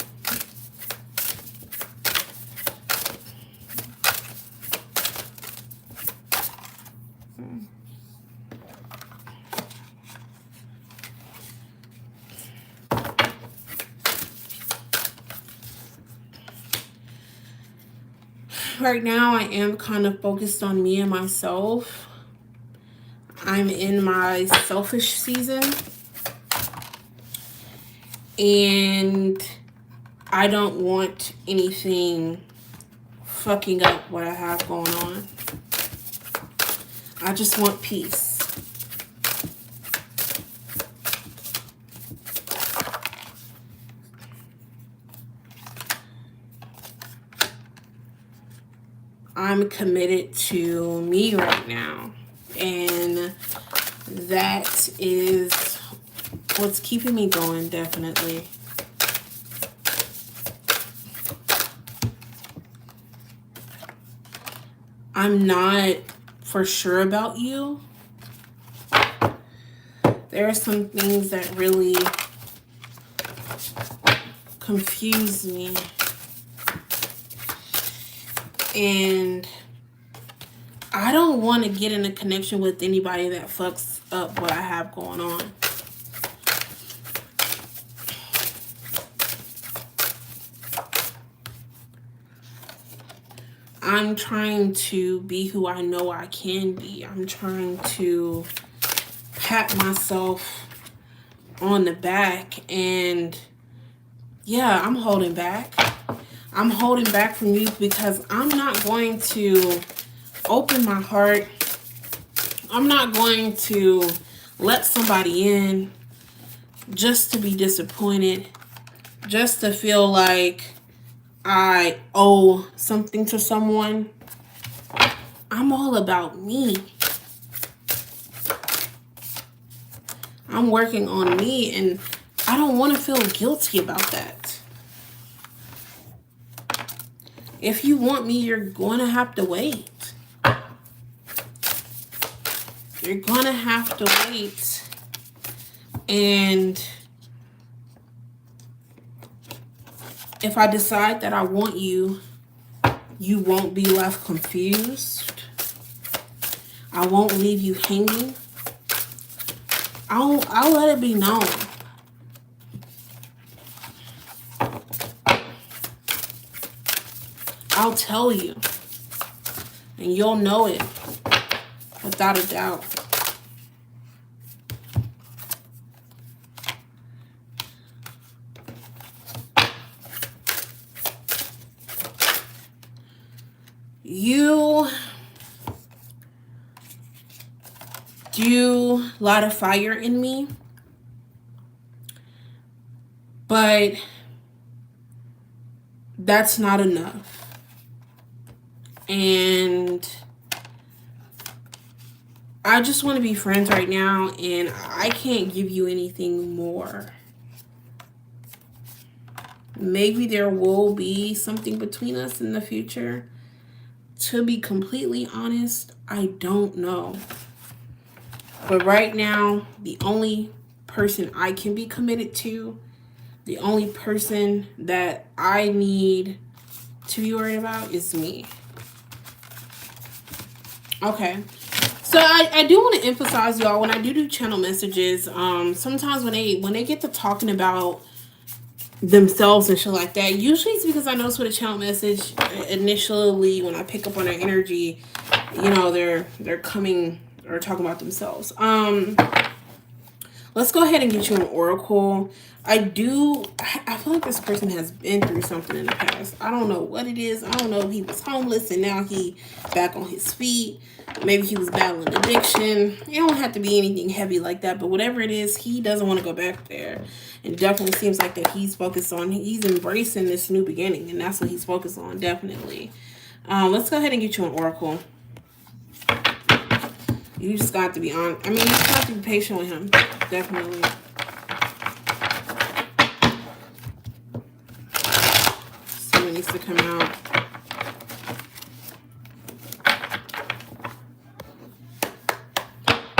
Right now, I am kind of focused on me and myself. I'm in my selfish season. And I don't want anything fucking up what I have going on. I just want peace. I'm committed to me right now. And that is what's keeping me going, definitely. I'm not for sure about you. There are some things that really confuse me. And I don't want to get in a connection with anybody that fucks up what I have going on. I'm trying to be who I know I can be. I'm trying to pat myself on the back, and yeah, I'm holding back. I'm holding back from you because I'm not going to open my heart. I'm not going to let somebody in just to be disappointed, just to feel like I owe something to someone. I'm all about me. I'm working on me, and I don't want to feel guilty about that. If you want me, you're going to have to wait. You're going to have to wait. And if I decide that I want you, you won't be left confused. I won't leave you hanging. I'll let it be known. I'll tell you. And you'll know it without a doubt. You do light a fire in me, but that's not enough. And I just want to be friends right now, and I can't give you anything more. Maybe there will be something between us in the future. To be completely honest, I don't know. But right now, the only person I can be committed to, the only person that I need to be worried about is me. Okay. So I do want to emphasize, y'all, when I do channel messages, sometimes when they get to talking about themselves and shit like that, usually it's because I notice with a channel message initially when I pick up on their energy, you know, they're coming or talking about themselves. Let's go ahead and get you an oracle. I feel like this person has been through something in the past. I don't know what it is. I don't know if he was homeless and now he back on his feet. Maybe he was battling addiction. It don't have to be anything heavy like that, but whatever it is, he doesn't want to go back there. It definitely seems like that he's embracing this new beginning, and that's what he's focused on, definitely. Let's go ahead and get you an oracle. You just got to be on. I mean, you just have to be patient with him, definitely. Someone needs to come out.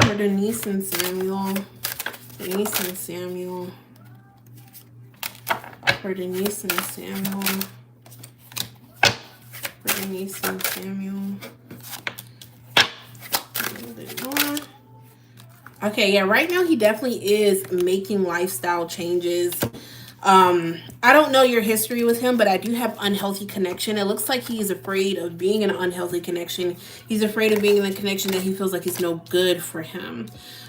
For Denise and Samuel. Denise and Samuel. For Denise and Samuel. For Denise and Samuel. A little bit more. Okay, yeah, right now he definitely is making lifestyle changes. I don't know your history with him, but I do have unhealthy connection. It looks like he is afraid of being in an unhealthy connection. He's afraid of being in a connection that he feels like is no good for him.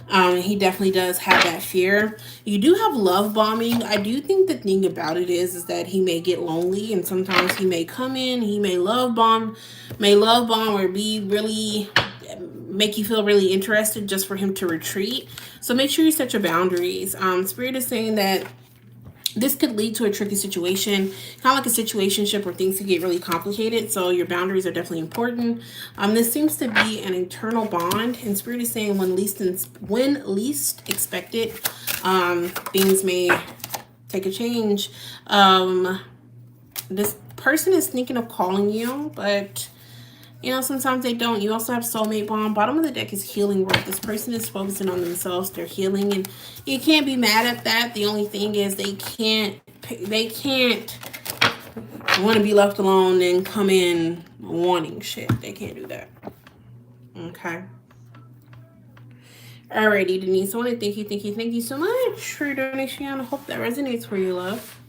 He definitely does have that fear. You do have love bombing. I do think the thing about it is that he may get lonely, and sometimes he may come in, he may love bomb or be really make you feel really interested just for him to retreat. So make sure you set your boundaries. Spirit is saying that this could lead to a tricky situation, kind of like a situationship where things could get really complicated. So your boundaries are definitely important. This seems to be an eternal bond, and Spirit is saying when least expected, things may take a change. This person is thinking of calling you, but you know, sometimes they don't. You also have soulmate bond. Bottom of the deck is healing work. This person is focusing on themselves. They're healing, and you can't be mad at that. The only thing is they can't want to be left alone and come in wanting shit. They can't do that. Okay. Alrighty, Denise. I want to thank you so much for your donation. I hope that resonates for you, love.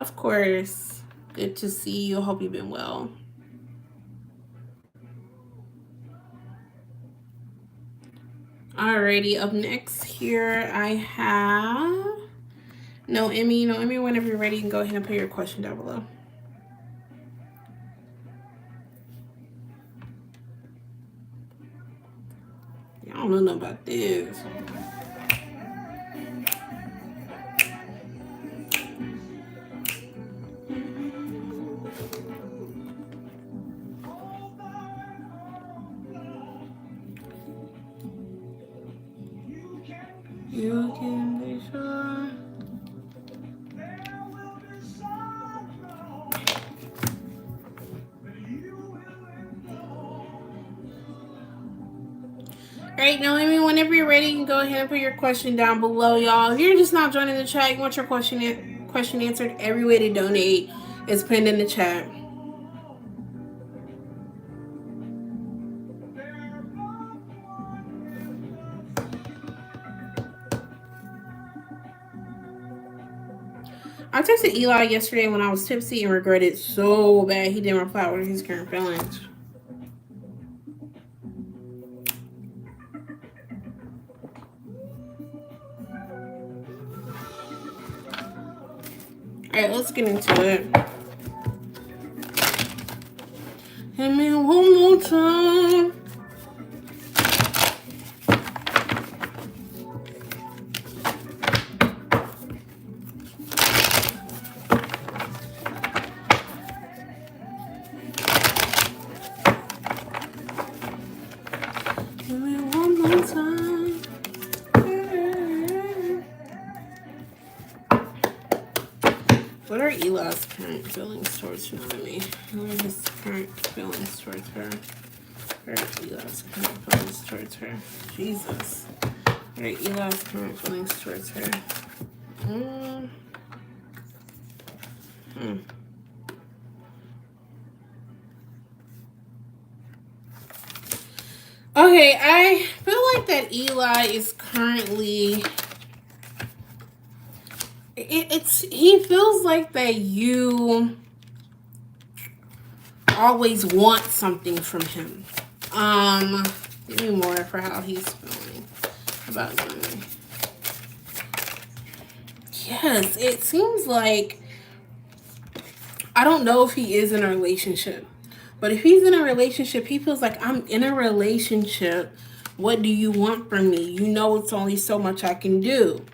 Of course. Good to see you. I hope you've been well. Alrighty, up next here I have Noemi. Noemi, whenever you're ready, you can go ahead and put your question down below. I don't know nothing about this. You can be sure. Alright, Noemi, whenever you're ready, you can go ahead and put your question down below, y'all. If you're just not joining the chat, you want your question answered, every way to donate is pinned in the chat. I texted Eli yesterday when I was tipsy and regretted so bad he didn't reply with his current feelings. Alright, let's get into it. Hit me one more time. What are Eli's current feelings towards Noemi? What are his current feelings towards her? What are Eli's current feelings towards her? Jesus. What are Eli's current feelings towards her? Okay, I feel like that Eli is currently... he feels like that you always want something from him. Give me more for how he's feeling about Noemi. Yes, it seems like, I don't know if he is in a relationship, but if he's in a relationship, he feels like, I'm in a relationship. What do you want from me? You know, it's only so much I can do.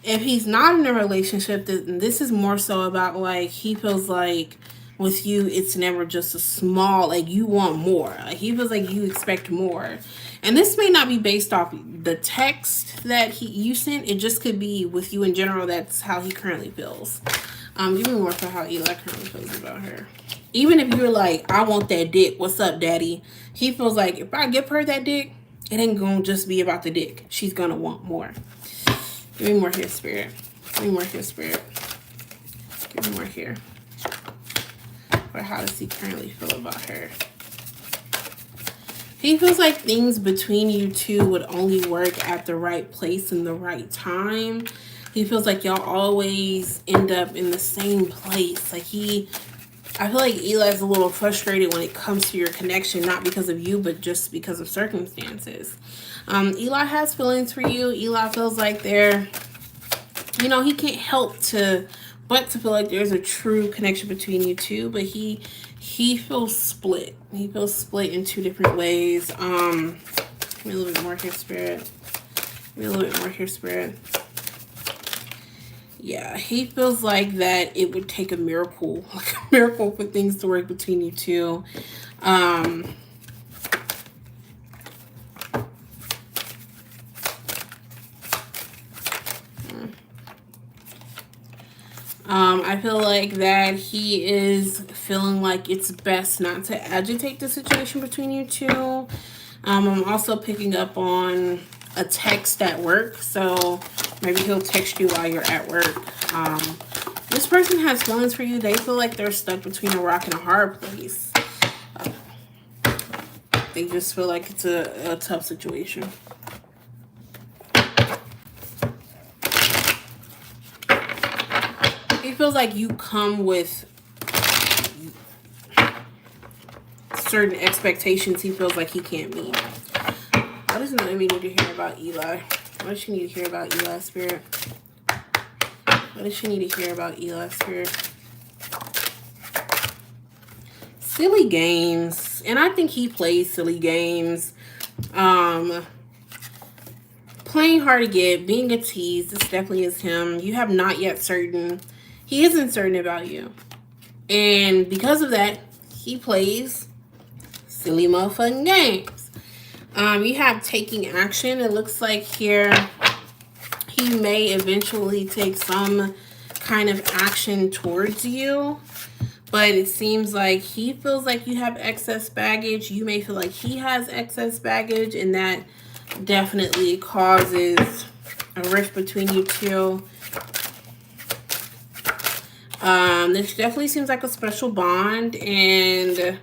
If he's not in a relationship, then this is more so about, like, he feels like with you, it's never just a small, like, you want more. Like, he feels like you expect more. And this may not be based off the text that you sent. It just could be with you in general. That's how he currently feels. Give me more for how Eli currently feels about her. Even if you're like, I want that dick. What's up, daddy? He feels like if I give her that dick, it ain't gonna just be about the dick. She's gonna want more. Give me more here, Spirit. Give me more here, Spirit. Give me more here. Or how does he currently feel about her? He feels like things between you two would only work at the right place and the right time. He feels like y'all always end up in the same place. Like I feel like Eli's a little frustrated when it comes to your connection, not because of you, but just because of circumstances. Eli has feelings for you. Eli feels like he can't help but to feel like there's a true connection between you two, but he feels split. He feels split in two different ways. Give me a little bit more here, Spirit. Give me a little bit more here, Spirit. Yeah, he feels like that it would take a miracle, like a miracle for things to work between you two. I feel like that he is feeling like it's best not to agitate the situation between you two. I'm also picking up on a text at work, so maybe he'll text you while you're at work. This person has feelings for you. They feel like they're stuck between a rock and a hard place. They just feel like it's a tough situation. It feels like you come with certain expectations he feels like he can't meet. What does Noemi need to hear about Eli? What does she need to hear about Eli, Spirit? What does she need to hear about Eli, Spirit? Silly games. And I think he plays silly games. Playing hard to get, being a tease. This definitely is him. You have not yet certain. He isn't certain about you. And because of that, he plays silly motherfucking games. You have taking action. It looks like here he may eventually take some kind of action towards you. But it seems like he feels like you have excess baggage. You may feel like he has excess baggage. And that definitely causes a rift between you two. This definitely seems like a special bond, and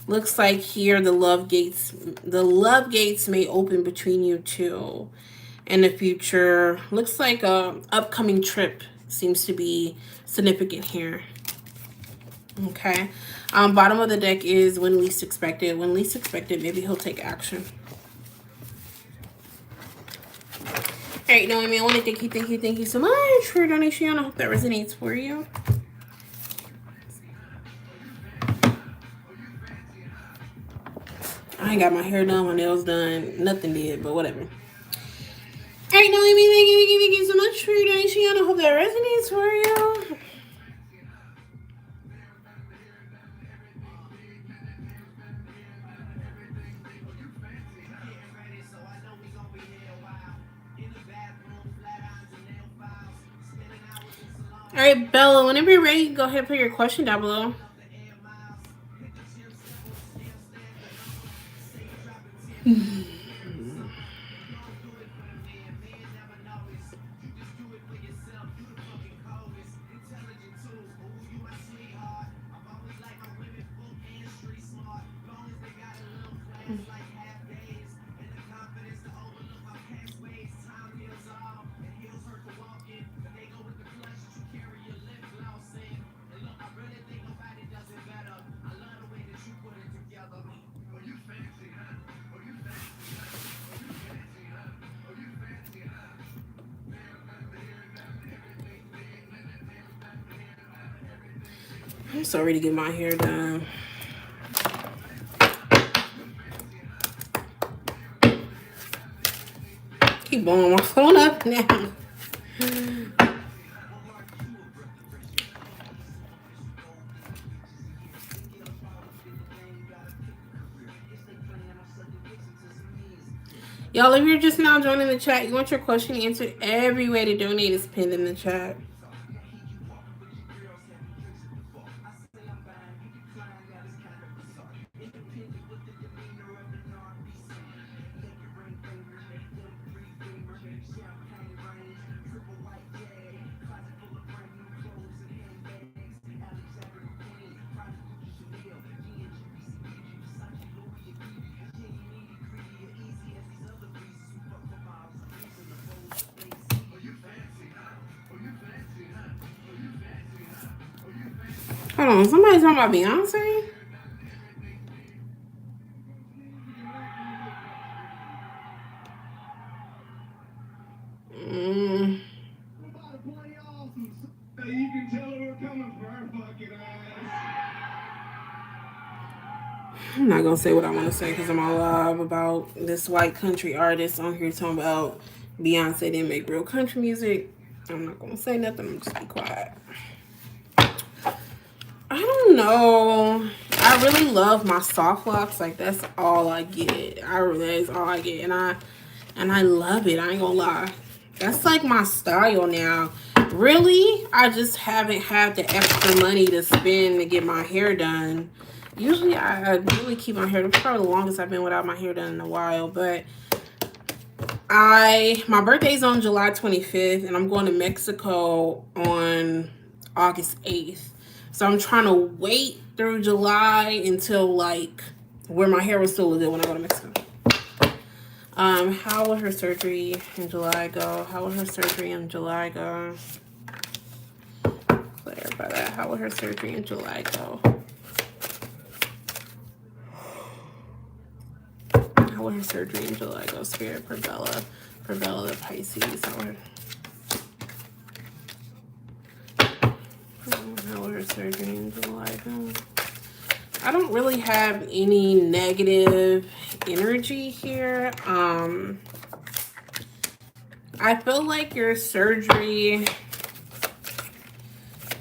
looks like here the love gates may open between you two in the future. Looks like a upcoming trip seems to be significant here. Okay. Bottom of the deck is when least expected. When least expected, maybe he'll take action. All right, Noemi, I want to thank you so much for your donation. I hope that resonates for you. I ain't got my hair done, my nails done, nothing did, but whatever. All right, Noemi, thank you so much for your donation. I hope that resonates for you. All right, Bella, whenever you're ready, go ahead and put your question down below. I'm so ready to get my hair done. Keep blowing my phone up now. Y'all, if you're just now joining the chat, you want your question answered, every way to donate is pinned in the chat. Hold on, somebody's talking about Beyonce? Mm. I'm not gonna say what I want to say because I'm all live about this white country artist on here talking about Beyonce didn't make real country music. I'm not gonna say nothing. I'm just be quiet. I don't know. I really love my soft locks. Like that's all I get. That is all I get, and I love it. I ain't gonna lie. That's like my style now. Really, I just haven't had the extra money to spend to get my hair done. Usually, I really keep my hair. That's probably the longest I've been without my hair done in a while. But my birthday's on July 25th, and I'm going to Mexico on August 8th. So I'm trying to wait through July until like where my hair was still legit when I go to Mexico. How will her surgery in July go? How will her surgery in July go? Clarify that. How will her surgery in July go? How will her surgery in July go? Spirit, Bella the Pisces. How will her surgery in July go? I don't really have any negative energy here. I feel like your surgery,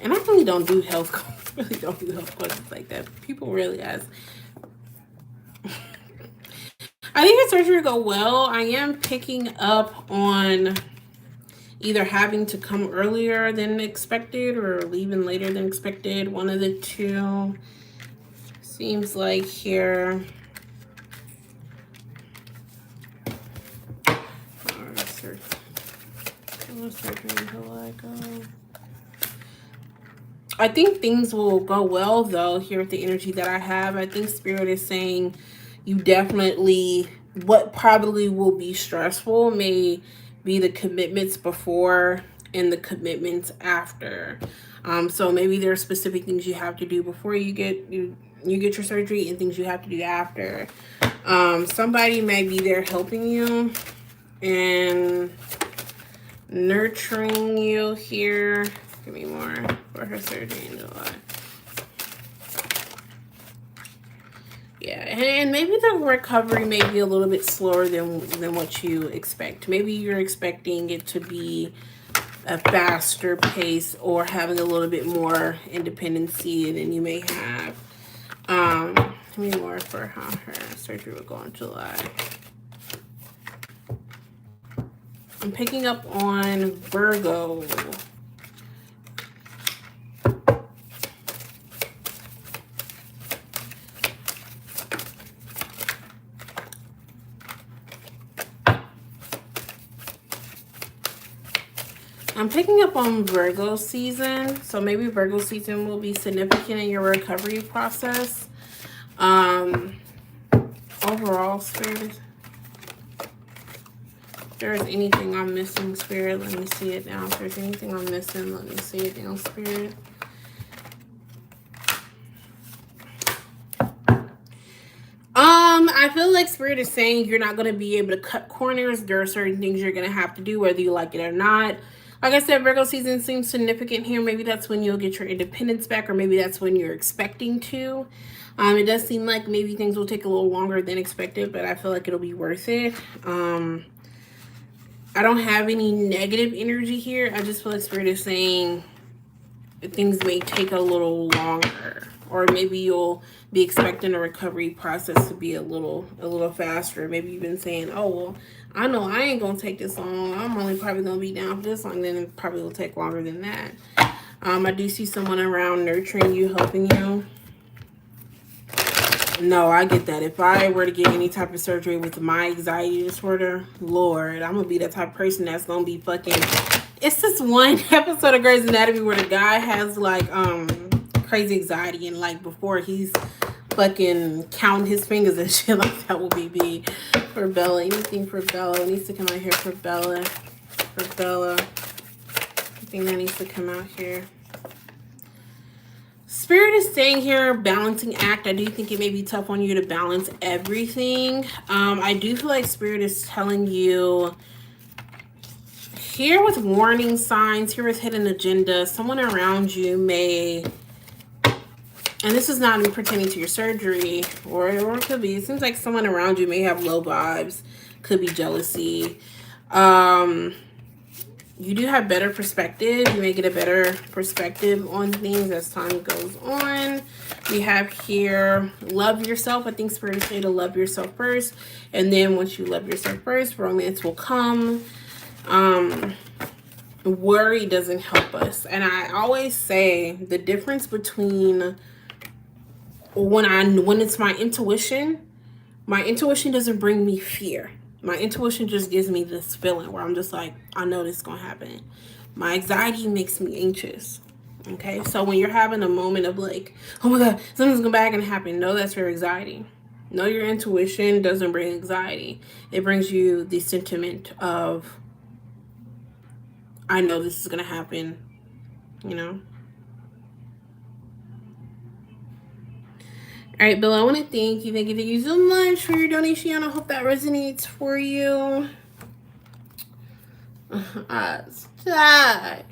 and I really don't do health questions like that. People really ask. I think your surgery will go well. I am picking up on either having to come earlier than expected or leaving later than expected. One of the two. Seems like here. I think things will go well though here with the energy that I have. I think Spirit is saying you definitely, what probably will be stressful may be the commitments before and the commitments after. So maybe there are specific things you have to do before you get your surgery and things you have to do after. Somebody may be there helping you and nurturing you here. Give me more for her surgery in July. Yeah, and maybe the recovery may be a little bit slower than what you expect. Maybe you're expecting it to be a faster pace or having a little bit more independency than you may have. Give me more for how her surgery will go in July. I'm picking up on Virgo. I'm picking up on Virgo season. So maybe Virgo season will be significant in your recovery process. Overall, Spirit, if there's anything I'm missing, Spirit, let me see it now. If there's anything I'm missing, let me see it now, Spirit. I feel like Spirit is saying you're not going to be able to cut corners. There are certain things you're going to have to do, whether you like it or not. Like I said, Virgo season seems significant here. Maybe that's when you'll get your independence back, or maybe that's when you're expecting to. It does seem like maybe things will take a little longer than expected, but I feel like it'll be worth it. I don't have any negative energy here. I just feel like Spirit is saying things may take a little longer, or maybe you'll be expecting a recovery process to be a little faster. Maybe you've been saying, oh, well, I know I ain't going to take this long. I'm only probably going to be down for this long. Then it probably will take longer than that. I do see someone around nurturing you, helping you. No, I get that. If I were to get any type of surgery with my anxiety disorder, Lord, I'm going to be that type of person that's going to be fucking... It's this one episode of Grey's Anatomy where the guy has like crazy anxiety, and like before he's fucking counting his fingers and shit like that will be me. For Bella, anything for Bella. It needs to come out here for Bella. For Bella. Anything that needs to come out here. Spirit is saying here, balancing act. I do think it may be tough on you to balance everything. I do feel like Spirit is telling you here with warning signs, here with hidden agenda, someone around you may, and this is not pertaining to your surgery, or it could be, it seems like someone around you may have low vibes, could be jealousy. You do have better perspective. You may get a better perspective on things as time goes on. We have here, love yourself. I think Spirit is saying to love yourself first. And then once you love yourself first, romance will come. Worry doesn't help us. And I always say the difference between when it's my intuition doesn't bring me fear. My intuition just gives me this feeling where I'm just like, I know this is going to happen. My anxiety makes me anxious. Okay, so when you're having a moment of like, oh my God, something's going to happen, no, that's your anxiety. No, your intuition doesn't bring anxiety. It brings you the sentiment of, I know this is going to happen, you know. All right, Bill, I want to thank you so much for your donation. I hope that resonates for you. Stop.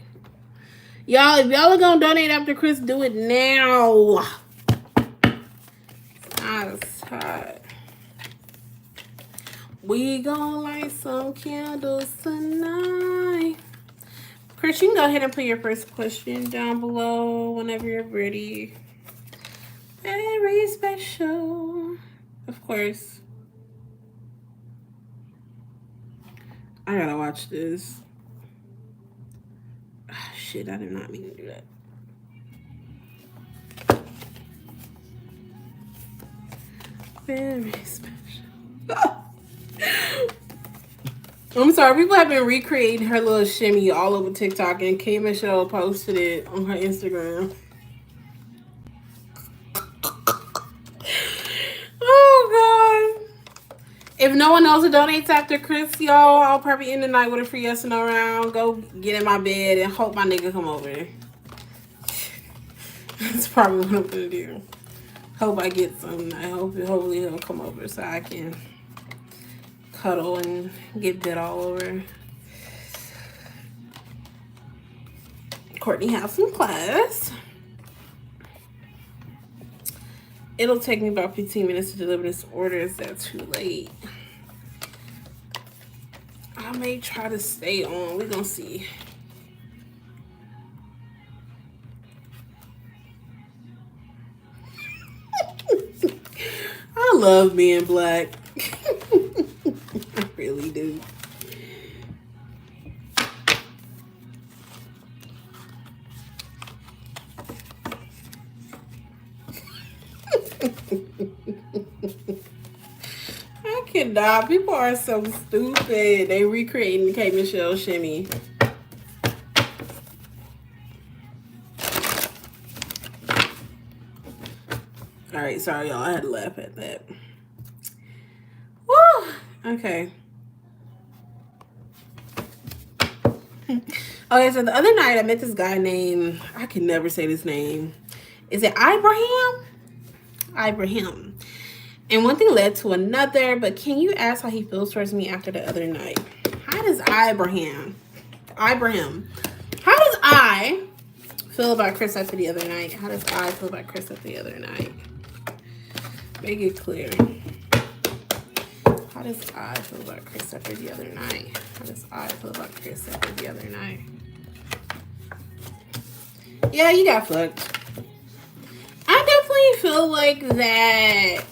Y'all, if y'all are going to donate after Chris, do it now. Stop. We gonna light some candles tonight. Chris, you can go ahead and put your first question down below whenever you're ready. Very special. Of course. I gotta watch this. Oh, shit, I did not mean to do that. Very special. I'm sorry, people have been recreating her little shimmy all over TikTok, and K Michelle posted it on her Instagram. Oh God. If no one else donates after Chris, y'all, I'll probably end the night with a free yes or no round. Go get in my bed and hope my nigga come over. That's probably what I'm gonna do. Hope I get some. Hopefully he'll come over so I can cuddle and get bit all over. Courtney has some class. It'll take me about 15 minutes to deliver this order. Is that too late? I may try to stay on. We're gonna see. I love being black. I really do. I cannot. People are so stupid. They recreating K Michelle shimmy. All right, sorry y'all. I had to laugh at that. Woo. Okay. Okay, so the other night I met this guy named, I can never say this name. Is it Ibrahim? Ibrahim. And one thing led to another, but can you ask how he feels towards me after the other night? How does Ibrahim, how does I feel about Chris after the other night? How does I feel about Chris after the other night? Make it clear. How does I feel about Chris after the other night? How does I feel about Chris after the other night? Yeah, you got fucked. I definitely feel like that.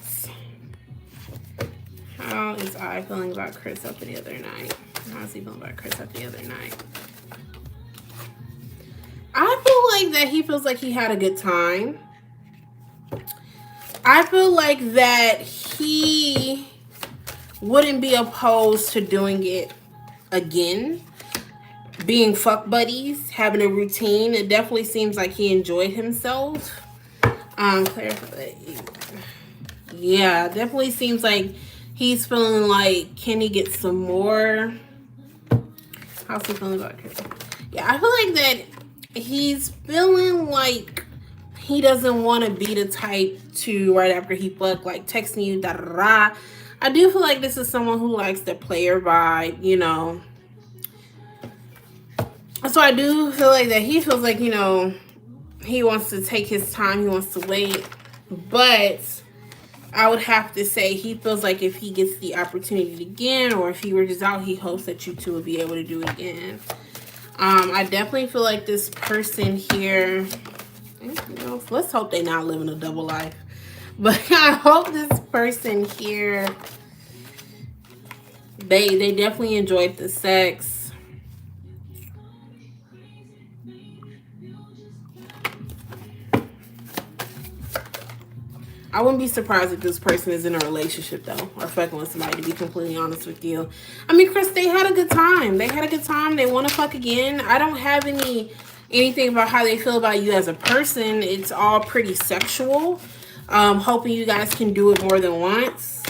How is I feeling about Chris after the other night? How is he feeling about Chris after the other night? I feel like that he feels like he had a good time. I feel like that he wouldn't be opposed to doing it again. Being fuck buddies, having a routine. It definitely seems like he enjoyed himself. Yeah, definitely seems like he's feeling like, can he get some more? How's he feeling about Chris? Yeah, I feel like that he's feeling like he doesn't want to be the type to, right after he fuck, like texting you, da da da. I do feel like this is someone who likes the player vibe, you know. So I do feel like that he feels like, you know, he wants to take his time, he wants to wait. But I would have to say he feels like if he gets the opportunity again, or if he reaches out, he hopes that you two will be able to do it again. I definitely feel like this person here, you know, let's hope they're not living a double life. But I hope this person here, they definitely enjoyed the sex. I wouldn't be surprised if this person is in a relationship, though, or fucking with somebody, to be completely honest with you. I mean, Chris, they had a good time. They had a good time. They want to fuck again. I don't have anything about how they feel about you as a person. It's all pretty sexual. Hoping you guys can do it more than once.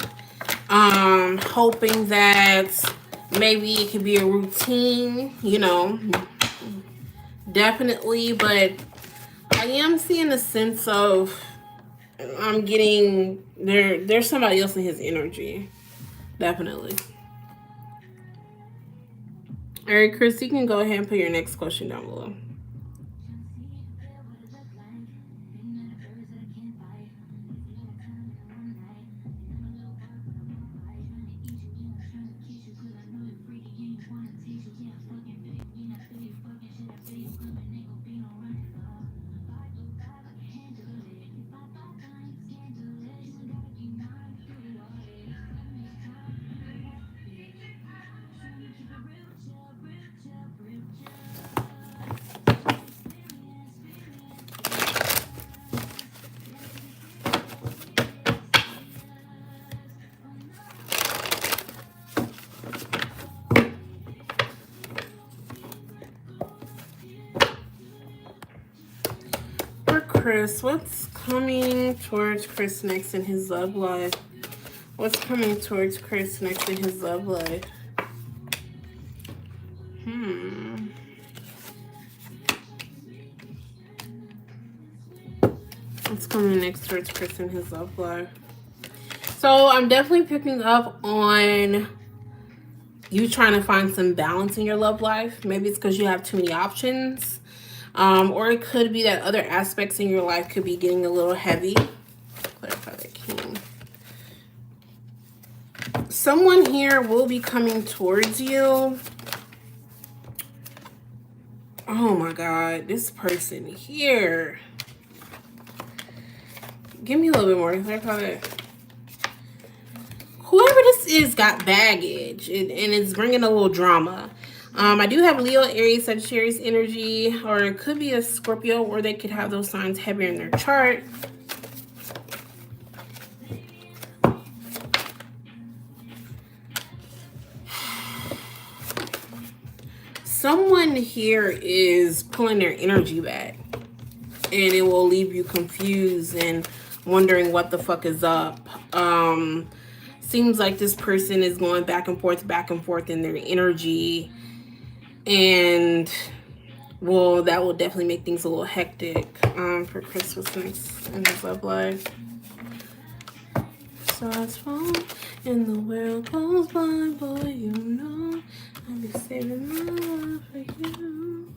Hoping that maybe it could be a routine, you know. Definitely, but I am seeing a sense of, I'm getting there's somebody else in his energy. Definitely. All right, Chris, you can go ahead and put your next question down below. Chris, what's coming towards Chris next in his love life? What's coming towards Chris next in his love life? What's coming next towards Chris in his love life? So I'm definitely picking up on you trying to find some balance in your love life. Maybe it's because you have too many options. Or it could be that other aspects in your life could be getting a little heavy. Clarify that, King. Someone here will be coming towards you. Oh my God, this person here. Give me a little bit more. Clarify that. Whoever this is got baggage and it's bringing a little drama. I do have Leo, Aries, Sagittarius energy, or it could be a Scorpio, or they could have those signs heavier in their chart. Someone here is pulling their energy back, and it will leave you confused and wondering what the fuck is up. Seems like this person is going back and forth in their energy. And, well, that will definitely make things a little hectic for Chris. What's next in his love life? Stars fall and the world goes by, boy, you know I'll be saving my love for you.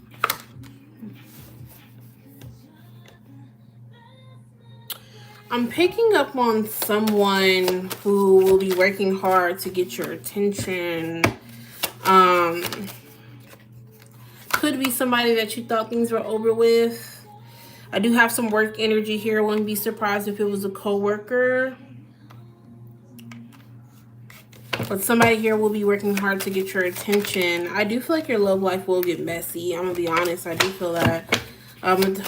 I'm picking up on someone who will be working hard to get your attention. Could be somebody that you thought things were over with. I do have some work energy here. I wouldn't be surprised if it was a coworker. But somebody here will be working hard to get your attention. I do feel like your love life will get messy. I'm going to be honest. I do feel that.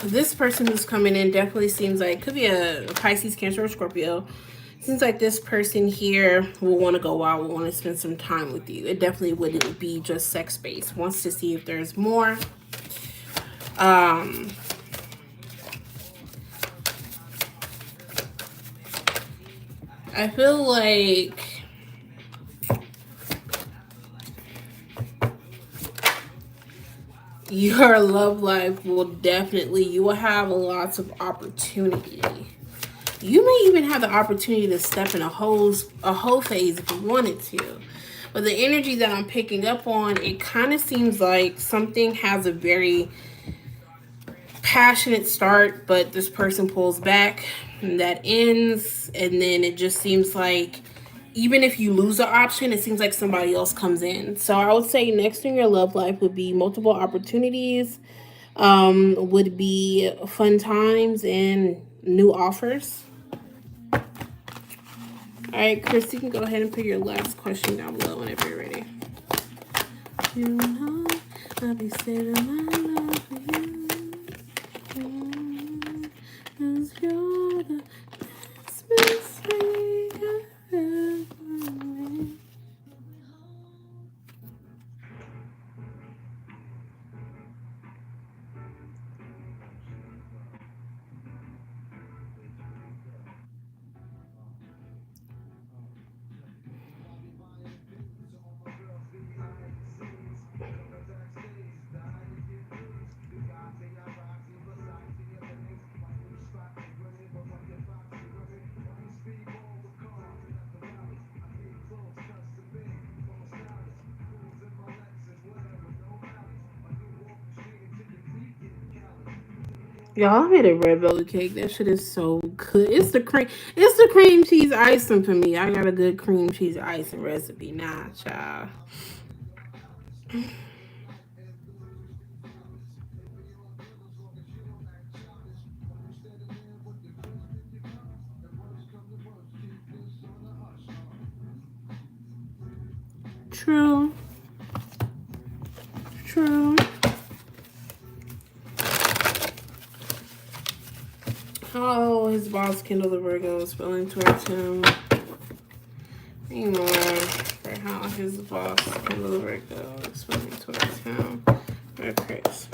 This person who's coming in definitely seems like, could be a Pisces, Cancer, or Scorpio. Seems like this person here will want to go out, will want to spend some time with you. It definitely wouldn't be just sex-based. Wants to see if there's more. I feel like your love life will definitely, you will have lots of opportunity. You may even have the opportunity to step in a whole phase if you wanted to. But the energy that I'm picking up on, it kind of seems like something has a very passionate start, but this person pulls back and that ends. And then it just seems like even if you lose an option, it seems like somebody else comes in. So I would say next in your love life would be multiple opportunities, would be fun times and new offers. All right, Chris, you can go ahead and put your last question down below whenever you're ready. You know, I'll be saving my love for you. Cause you're the best thing I've ever made. Y'all, I made a red velvet cake. That shit is so good. It's the cream cheese icing for me. I got a good cream cheese icing recipe. Nah, child. True. True. Oh, his boss Kendall the Virgo is feeling towards him. Anymore for how his boss Kendall the Virgo is feeling towards him. For Chris.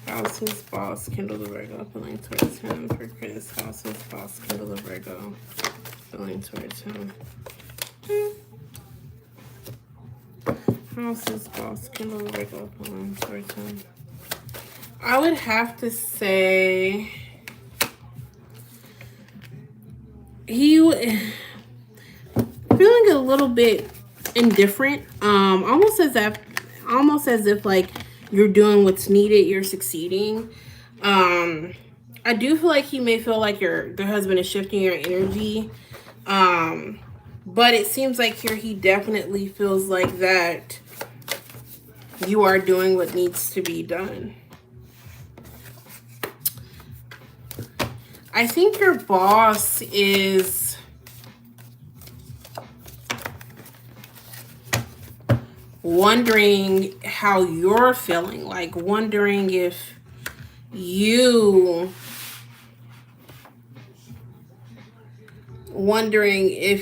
How's his boss Kendall the Virgo feeling towards him? For Chris. How's his boss Kendall the Virgo feeling towards him? How's his boss Kendall the Virgo feeling towards him? I would have to say he feeling a little bit indifferent, almost as if like you're doing what's needed, you're succeeding. I do feel like he may feel like the husband is shifting your energy, but it seems like here he definitely feels like that you are doing what needs to be done. I think your boss is wondering how you're feeling, like wondering if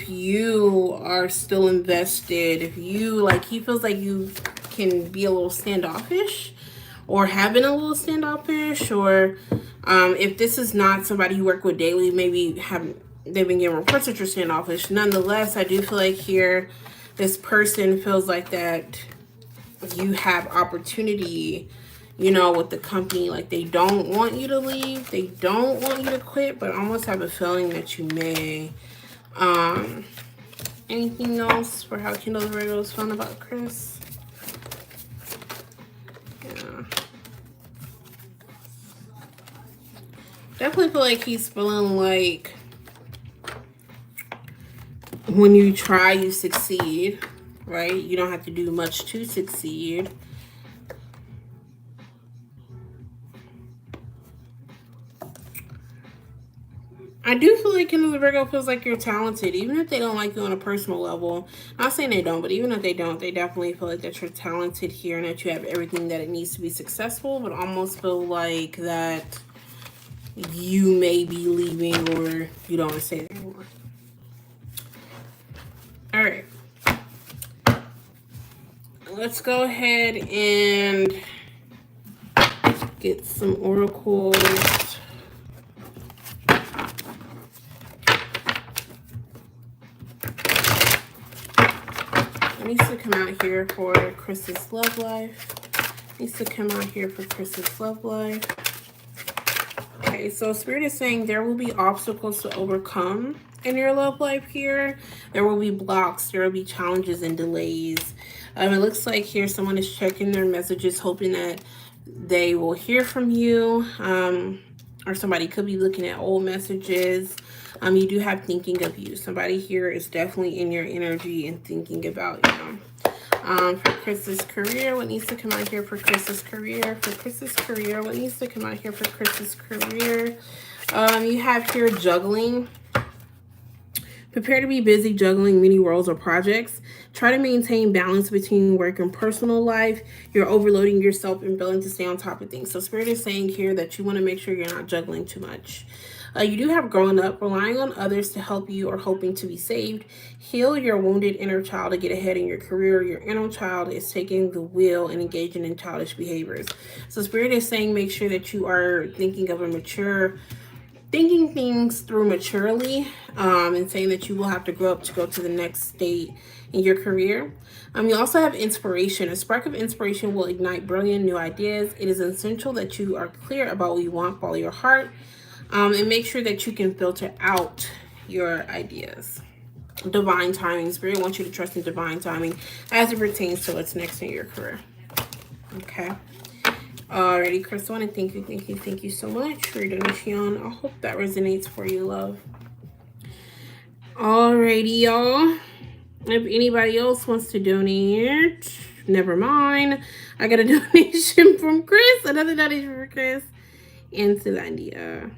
you are still invested, if you like, he feels like you can be a little standoffish or have been a little standoffish, or if this is not somebody you work with daily, maybe they've been getting reports that you're standoffish. Nonetheless, I do feel like here this person feels like that you have opportunity, with the company. Like they don't want you to leave, they don't want you to quit, but I almost have a feeling that you may. Anything else for how Kendall the Virgo is feeling about Chris? Yeah. Definitely feel like he's feeling like when you try, you succeed, right? You don't have to do much to succeed. I do feel like Kendall the Virgo feels like you're talented, even if they don't like you on a personal level. I'm not saying they don't, but even if they don't, they definitely feel like that you're talented here and that you have everything that it needs to be successful, but almost feel like that you may be leaving or you don't want to stay there anymore. All right. Let's go ahead and get some oracles. What needs to come out here for Chris's love life? needs to come out here for Chris's love life. Okay, so Spirit is saying there will be obstacles to overcome in your love life here. There will be blocks, there will be challenges and delays. It looks like here someone is checking their messages, hoping that they will hear from you. Or somebody could be looking at old messages. You do have thinking of you. Somebody here is definitely in your energy and thinking about you. For Chris's career, what needs to come out here for Chris's career? For Chris's career, what needs to come out here for Chris's career? You have here juggling. Prepare to be busy juggling many roles or projects. Try to maintain balance between work and personal life. You're overloading yourself and failing to stay on top of things. So Spirit is saying here that you want to make sure you're not juggling too much. You do have growing up, relying on others to help you or hoping to be saved. Heal your wounded inner child to get ahead in your career. Your inner child is taking the wheel and engaging in childish behaviors. So Spirit is saying make sure that you are thinking of a mature, thinking things through maturely, and saying that you will have to grow up to go to the next state in your career. You also have inspiration. A spark of inspiration will ignite brilliant new ideas. It is essential that you are clear about what you want, follow your heart, and make sure that you can filter out your ideas. Divine timing. Spirit wants you to trust in divine timing as it pertains to what's next in your career. Okay. Alrighty, Chris, I want to thank you so much for your donation. I hope that resonates for you, love. Alrighty, y'all. If anybody else wants to donate, never mind. I got a donation from Chris, another donation from Chris, and Zelandia.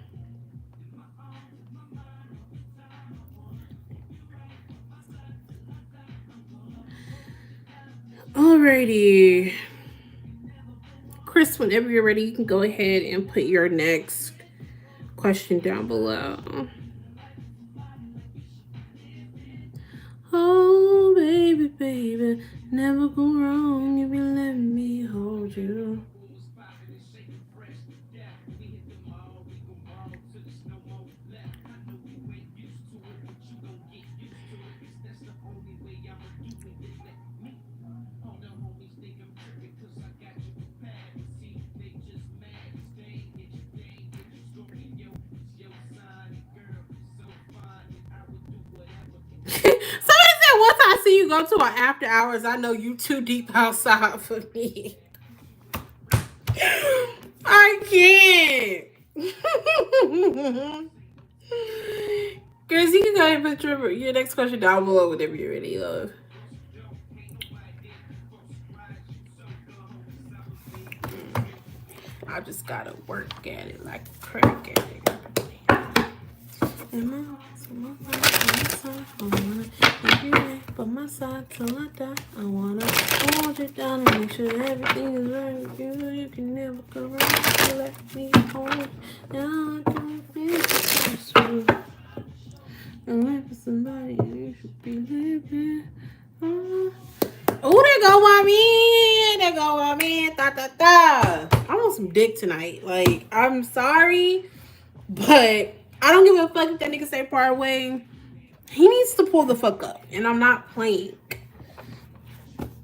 Alrighty. Chris, whenever you're ready, you can go ahead and put your next question down below. Oh, baby, baby, never go wrong if you let me hold you. Once I see you go to an after hours, I know you too deep outside for me. I can't. Chris, you can go ahead and put your next question down below whenever you're ready, love. I just gotta work at it like a crack at it. By my side till I die. I wanna hold you down and make sure everything is right with you. You can never go wrong if you let me hold. Now I don't feel so sweet. I'm right for somebody you should be living. Oh, there go my man. There go my man. Da da da. I want some dick tonight. Like, I'm sorry, but I don't give a fuck if that nigga say part way. He needs to pull the fuck up, and I'm not playing.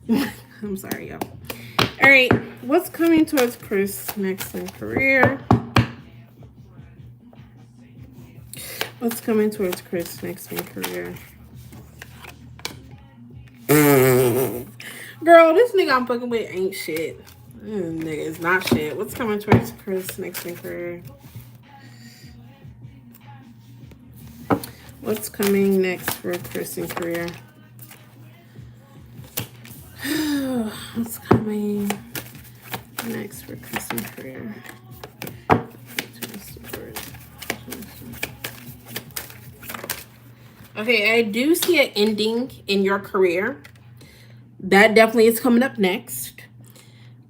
I'm sorry, y'all. All right, what's coming towards Chris next in career? What's coming towards Chris next in career? Girl, this nigga I'm fucking with ain't shit. This nigga is not shit. What's coming towards Chris next in career? What's coming next for Chris in career? What's coming next for Chris in career? Okay, I do see an ending in your career. That definitely is coming up next.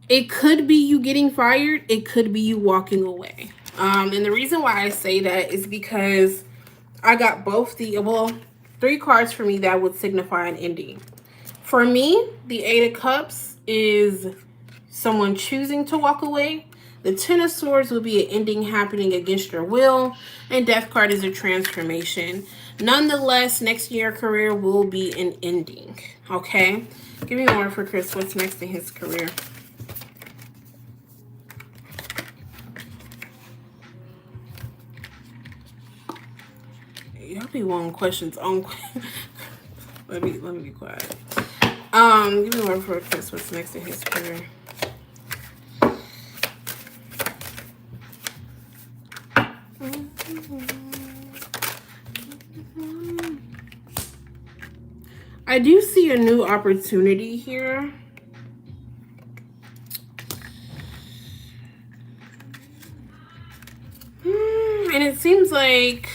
It could be you getting fired. It could be you walking away. And the reason why I say that is because I got both three cards for me that would signify an ending. For me, the Eight of Cups is someone choosing to walk away. The Ten of Swords will be an ending happening against your will. And Death card is a transformation. Nonetheless, next year career will be an ending. Okay? Give me more for Chris. What's next in his career? Y'all be wanting questions on. let me be quiet. Give me one for Chris. What's next in his career? I do see a new opportunity here. And it seems like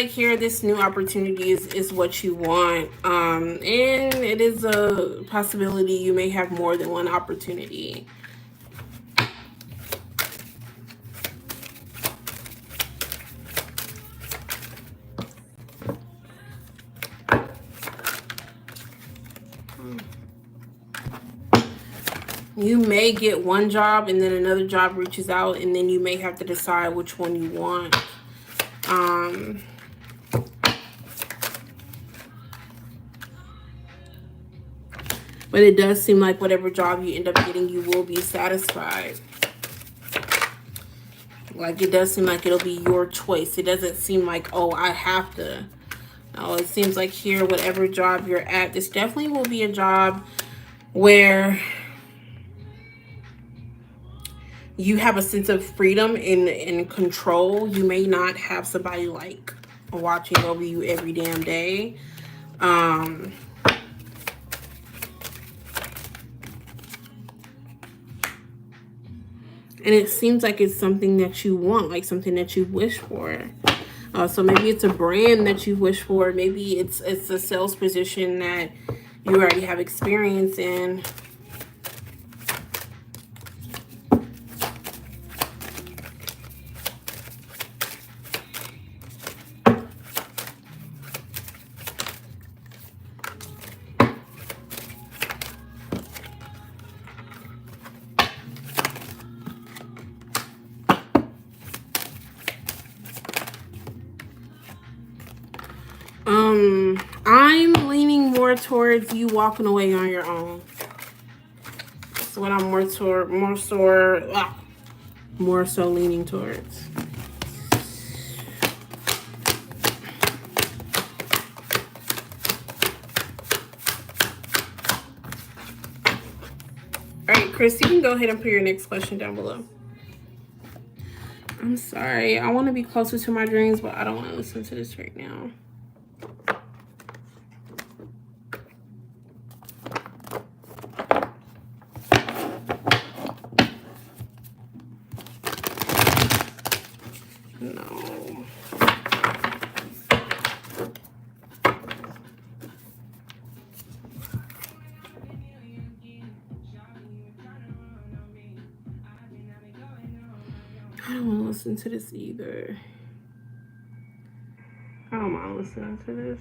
here this new opportunity is what you want. And it is a possibility you may have more than one opportunity. You may get one job and then another job reaches out, and then you may have to decide which one you want. But it does seem like whatever job you end up getting, you will be satisfied. Like, it does seem like it'll be your choice. It doesn't seem like, oh, I have to. No, it seems like here, whatever job you're at, this definitely will be a job where you have a sense of freedom and control. You may not have somebody like watching over you every damn day. And it seems like it's something that you want, like something that you wish for. So maybe it's a brand that you wish for. Maybe it's a sales position that you already have experience in. I'm leaning more towards you walking away on your own. That's what I'm more so leaning towards. All right, Chris, you can go ahead and put your next question down below. I'm sorry. I want to be closer to my dreams, but I don't want to listen to this right now. No. I don't want to listen to this either. I don't mind listening to this.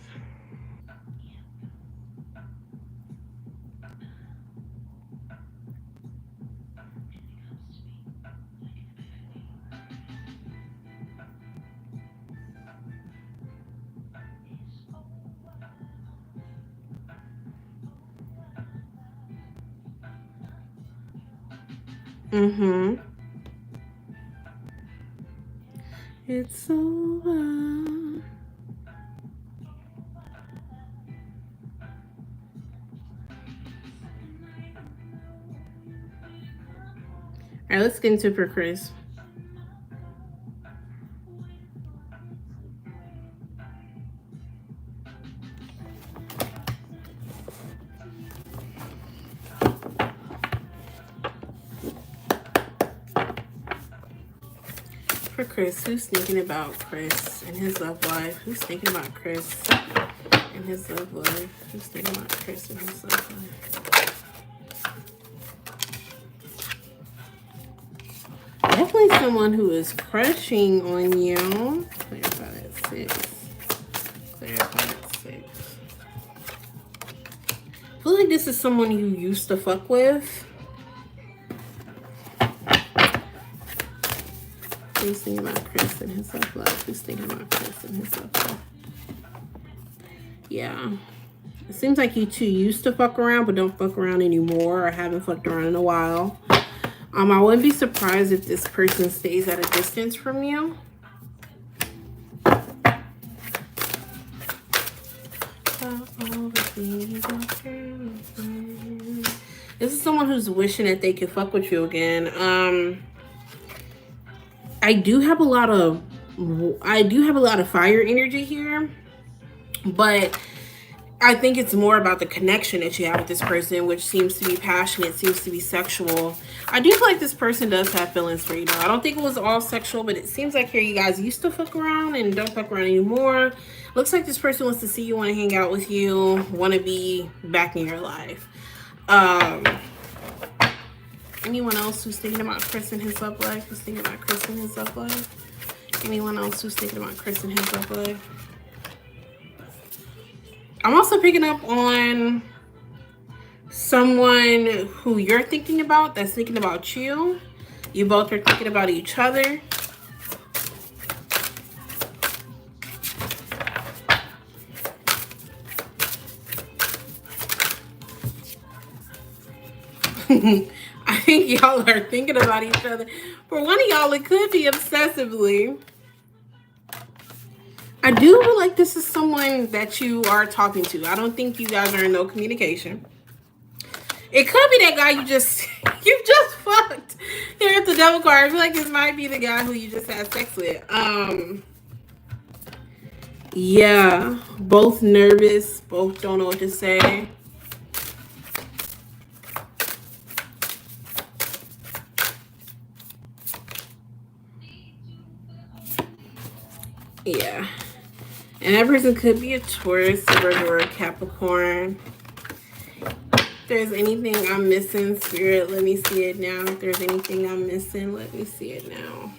It's over. All right, let's get into it for Chris. For Chris, who's thinking about Chris and his love life? Who's thinking about Chris and his love life? Who's thinking about Chris and his love life? Definitely someone who is crushing on you. Clarify that 6. Clarify that 6. I feel like this is someone you used to fuck with. Who's thinking about Chris and his love life? Who's thinking about Chris and his love life? Yeah. It seems like you two used to fuck around, but don't fuck around anymore, or haven't fucked around in a while. I wouldn't be surprised if this person stays at a distance from you. This is someone who's wishing that they could fuck with you again. I do have a lot of fire energy here, but I think it's more about the connection that you have with this person, which seems to be passionate, seems to be sexual. I do feel like this person does have feelings for you, though. I don't think it was all sexual, but it seems like here you guys used to fuck around and don't fuck around anymore. Looks like this person wants to see you, want to hang out with you, want to be back in your life. Anyone else who's thinking about Chris and his love life? Who's thinking about Chris and his love life? Anyone else who's thinking about Chris and his love life? I'm also picking up on someone who you're thinking about that's thinking about you. You both are thinking about each other. I think y'all are thinking about each other. For one of y'all, it could be obsessively. I do feel like this is someone that you are talking to. I don't think you guys are in no communication. It could be that guy you just fucked. Here at the devil card. I feel like this might be the guy who you just had sex with. Yeah, both nervous, both don't know what to say. Yeah. And that person could be a Taurus, a Virgo, or a Capricorn. If there's anything I'm missing, Spirit, let me see it now. If there's anything I'm missing, let me see it now.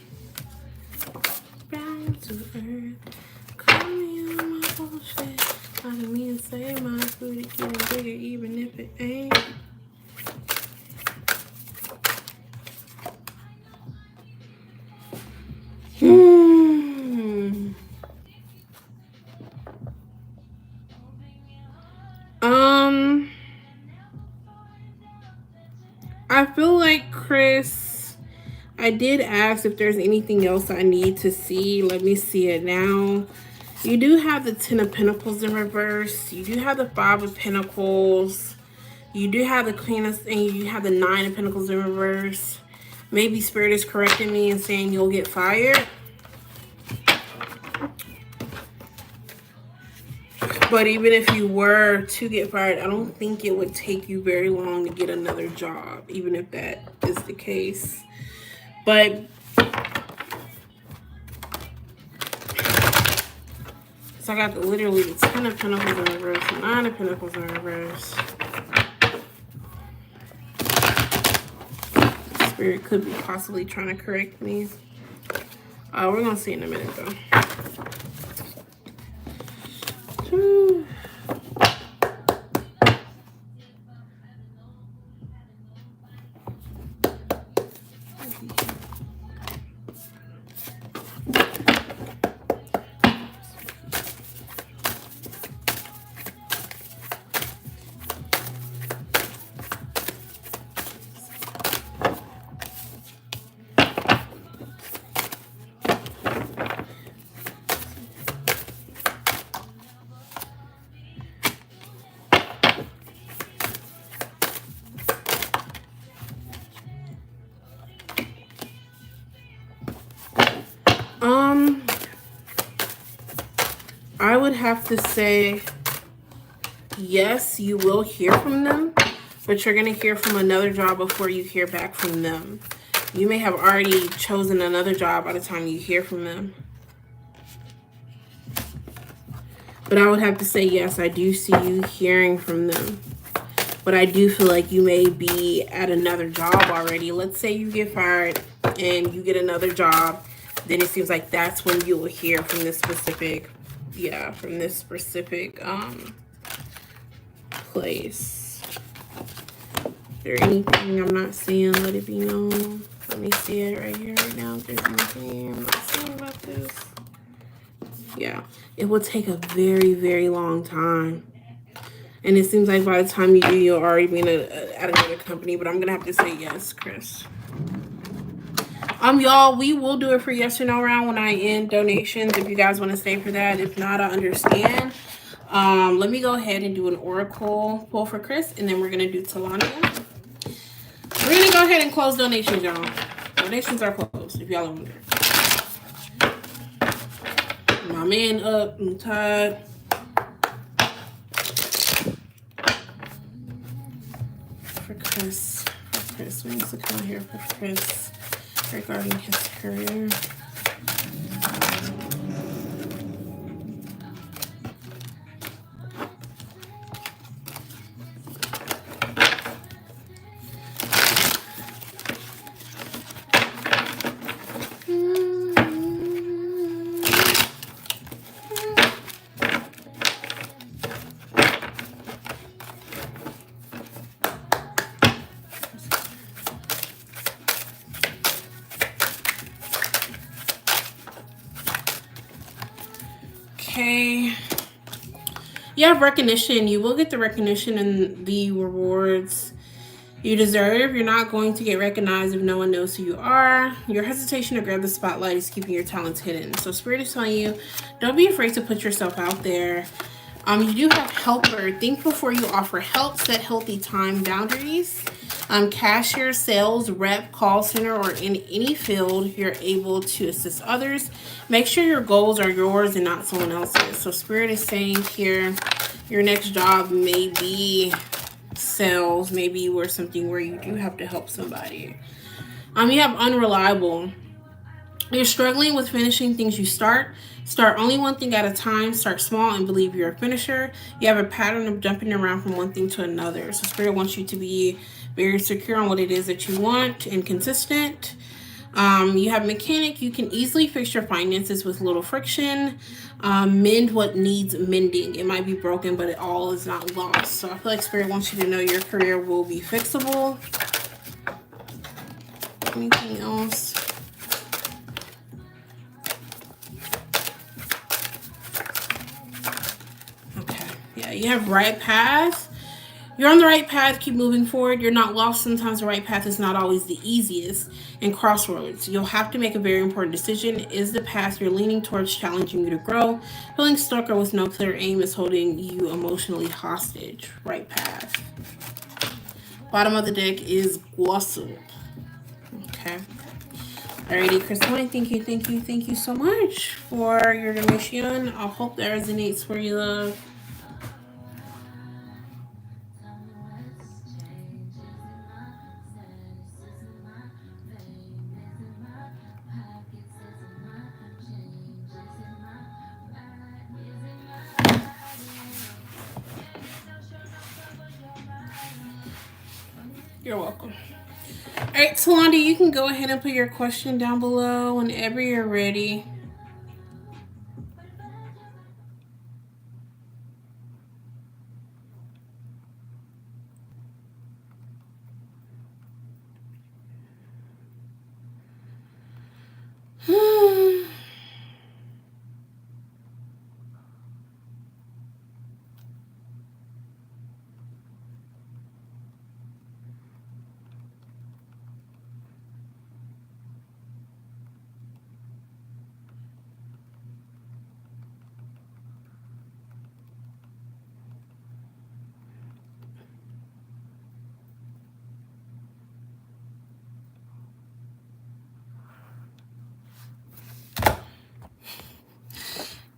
Down to earth. Call me on my bullshit. I didn't mean to say my booty getting bigger, even if it ain't. I feel like Chris, I did ask if there's anything else I need to see. Let me see it now. You do have the 10 of Pentacles in reverse. You do have the 5 of Pentacles. You do have the Queen of, and you have the 9 of Pentacles in reverse. Maybe Spirit is correcting me and saying you'll get fired. But even if you were to get fired, I don't think it would take you very long to get another job, even if that is the case. But so I got literally the 10 of Pentacles in reverse, 9 of Pentacles in reverse. Spirit could be possibly trying to correct me. We're gonna see in a minute though. I would have to say, yes, you will hear from them, but you're going to hear from another job before you hear back from them. You may have already chosen another job by the time you hear from them. But I would have to say, yes, I do see you hearing from them. But I do feel like you may be at another job already. Let's say you get fired and you get another job. Then it seems like that's when you will hear from this specific, from this specific place. Is there anything I'm not seeing? Let it be known. Let me see it right here, right now. If there's anything I'm not seeing about this. Yeah, it will take a very, very long time. And it seems like by the time you do, you'll already be at another company. But I'm going to have to say yes, Chris. Y'all, we will do it for yes or no round when I end donations if you guys want to stay for that. If not, I understand. Let me go ahead and do an oracle pull for Chris, and then we're going to do Talania. We're going to go ahead and close donations, y'all. Donations are closed, if y'all are wondering. My man up. I'm tired. For Chris. We need to come out here for Chris regarding his career. Okay. You have recognition. You will get the recognition and the rewards you deserve. You're not going to get recognized if no one knows who you are. Your hesitation to grab the spotlight is keeping your talents hidden. So Spirit is telling you, don't be afraid to put yourself out there. You do have helper. Think before you offer help. Set healthy time boundaries. Cashier, sales, rep, call center, or in any field you're able to assist others. Make sure your goals are yours and not someone else's. So Spirit is saying here, your next job may be sales, maybe or something where you do have to help somebody. You have unreliable. You're struggling with finishing things you start. Start only one thing at a time. Start small and believe you're a finisher. You have a pattern of jumping around from one thing to another. So Spirit wants you to be very secure on what it is that you want and consistent. You have mechanic. You can easily fix your finances with little friction. Mend what needs mending. It might be broken, but it all is not lost. So I feel like Spirit wants you to know your career will be fixable. Anything else? Okay. Yeah, you have right path. You're on the right path. Keep moving forward. You're not lost. Sometimes the right path is not always the easiest. And crossroads. You'll have to make a very important decision. Is the path you're leaning towards challenging you to grow? Feeling stuck or with no clear aim is holding you emotionally hostage. Right path. Bottom of the deck is Guasu. Okay. Alrighty, Crystal, thank you so much for your donation. I hope that resonates for you, love. You're welcome. All right, Talanda, you can go ahead and put your question down below whenever you're ready.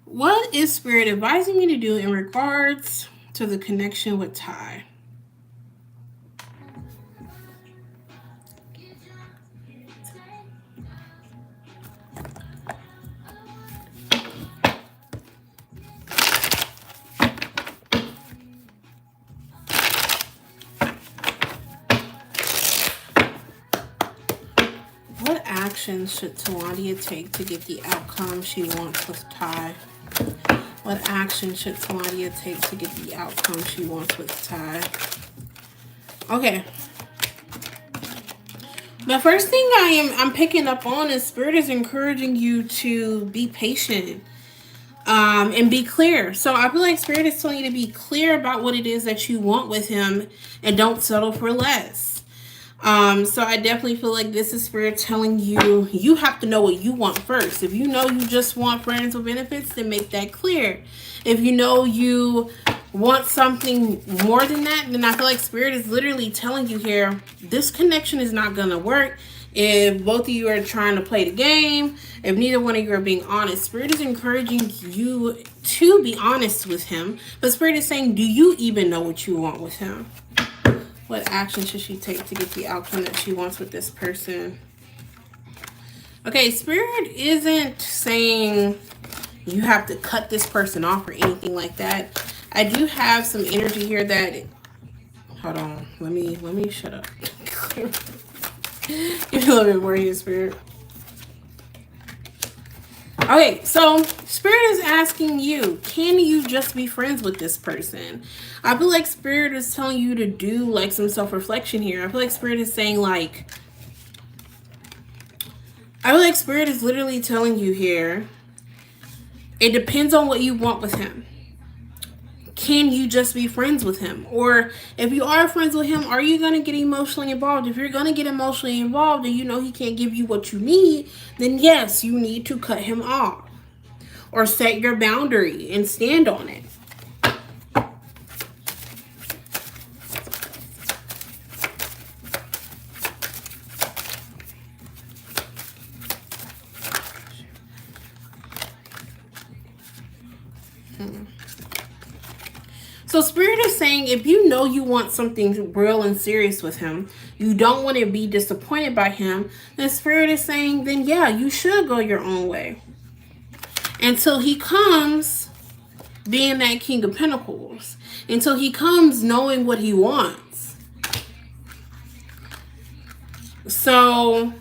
What is Spirit advising me to do in regards to the connection with Ty? What actions should Talania take to get the outcome she wants with Ty? What action should Talania take to get the outcome she wants with Ty? Okay. The first thing I'm picking up on is Spirit is encouraging you to be patient. And be clear. So I feel like Spirit is telling you to be clear about what it is that you want with him and don't settle for less. So I definitely feel like this is Spirit telling you, you have to know what you want first. If you know you just want friends with benefits, then make that clear. If you know you want something more than that, then I feel like Spirit is literally telling you here, this connection is not going to work. If both of you are trying to play the game, if neither one of you are being honest, Spirit is encouraging you to be honest with him. But Spirit is saying, do you even know what you want with him? What action should she take to get the outcome that she wants with this person? Okay, Spirit isn't saying you have to cut this person off or anything like that. I do have some energy here that, hold on, let me shut up. Give me a little bit more here, Spirit. Okay, so Spirit is asking you, can you just be friends with this person? I feel like Spirit is telling you to do like some self-reflection here. I feel like Spirit is saying like, I feel like Spirit is literally telling you here, it depends on what you want with him. Can you just be friends with him? Or if you are friends with him, are you going to get emotionally involved? If you're going to get emotionally involved and you know he can't give you what you need, then yes, you need to cut him off. Or set your boundary and stand on it. So Spirit is saying, if you know you want something real and serious with him, you don't want to be disappointed by him, then Spirit is saying, then yeah, you should go your own way. Until he comes being that King of Pentacles. Until he comes knowing what he wants. So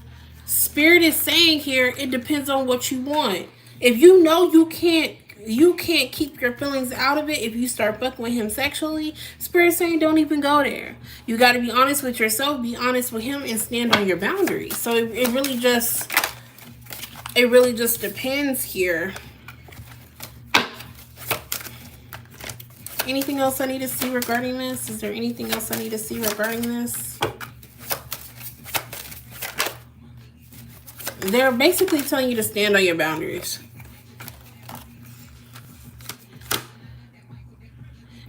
Spirit is saying here, it depends on what you want. If you know you can't keep your feelings out of it if you start fucking with him sexually, Spirit saying don't even go there. You got to be honest with yourself, be honest with him, and stand on your boundaries. So it really just depends here. Anything else I need to see regarding this? Is there anything else I need to see regarding this? They're basically telling you to stand on your boundaries.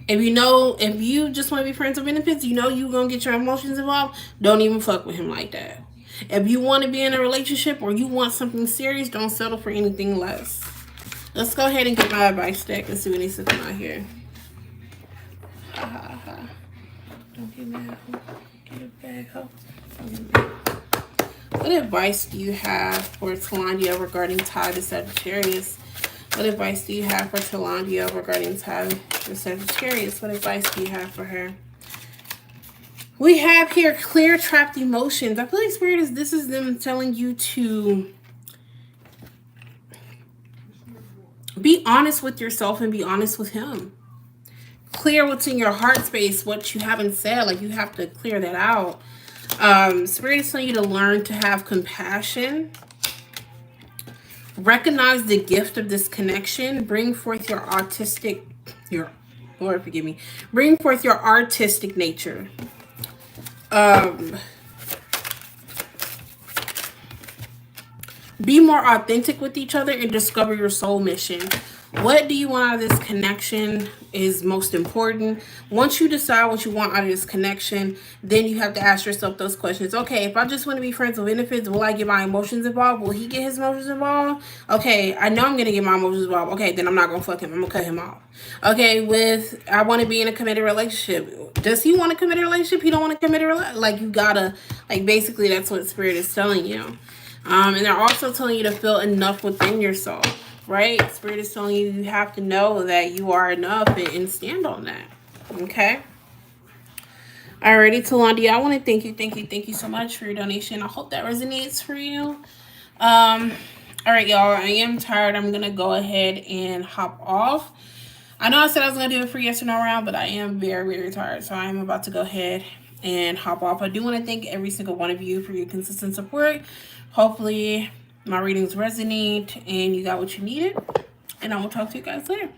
If you just want to be friends with benefits, you know you're going to get your emotions involved, don't even fuck with him like that. If you want to be in a relationship or you want something serious, don't settle for anything less. Let's go ahead and get my advice deck and see what needs to come out here. Don't get mad. Get it back. What advice do you have for Talandia regarding tie to Sagittarius? What advice do you have for Talandia regarding tie to Sagittarius? What advice do you have for her? We have here clear trapped emotions. I feel like Spirit this is them telling you to be honest with yourself and be honest with him. Clear what's in your heart space, what you haven't said. Like, you have to clear that out. Spirit is telling you to learn to have compassion. Recognize the gift of this connection. Bring forth your bring forth your artistic nature. Be more authentic with each other and discover your soul mission. What do you want out of this connection is most important. Once you decide what you want out of this connection, then you have to ask yourself those questions. Okay, if I just want to be friends with benefits, will I get my emotions involved? Will he get his emotions involved? Okay, I know I'm going to get my emotions involved. Okay, then I'm not going to fuck him. I'm going to cut him off. Okay, I want to be in a committed relationship. Does he want a committed relationship? He don't want a committed relationship? Like, you gotta, like, basically that's what Spirit is telling you. And they're also telling you to feel enough within yourself. Right? Spirit is telling you you have to know that you are enough and stand on that. Okay? Alrighty, Talandia, I want to thank you so much for your donation. I hope that resonates for you. Alright, y'all. I am tired. I'm going to go ahead and hop off. I know I said I was going to do it for yes or no round, but I am very, very tired. So I am about to go ahead and hop off. I do want to thank every single one of you for your consistent support. Hopefully my readings resonate and you got what you needed. And I will talk to you guys later.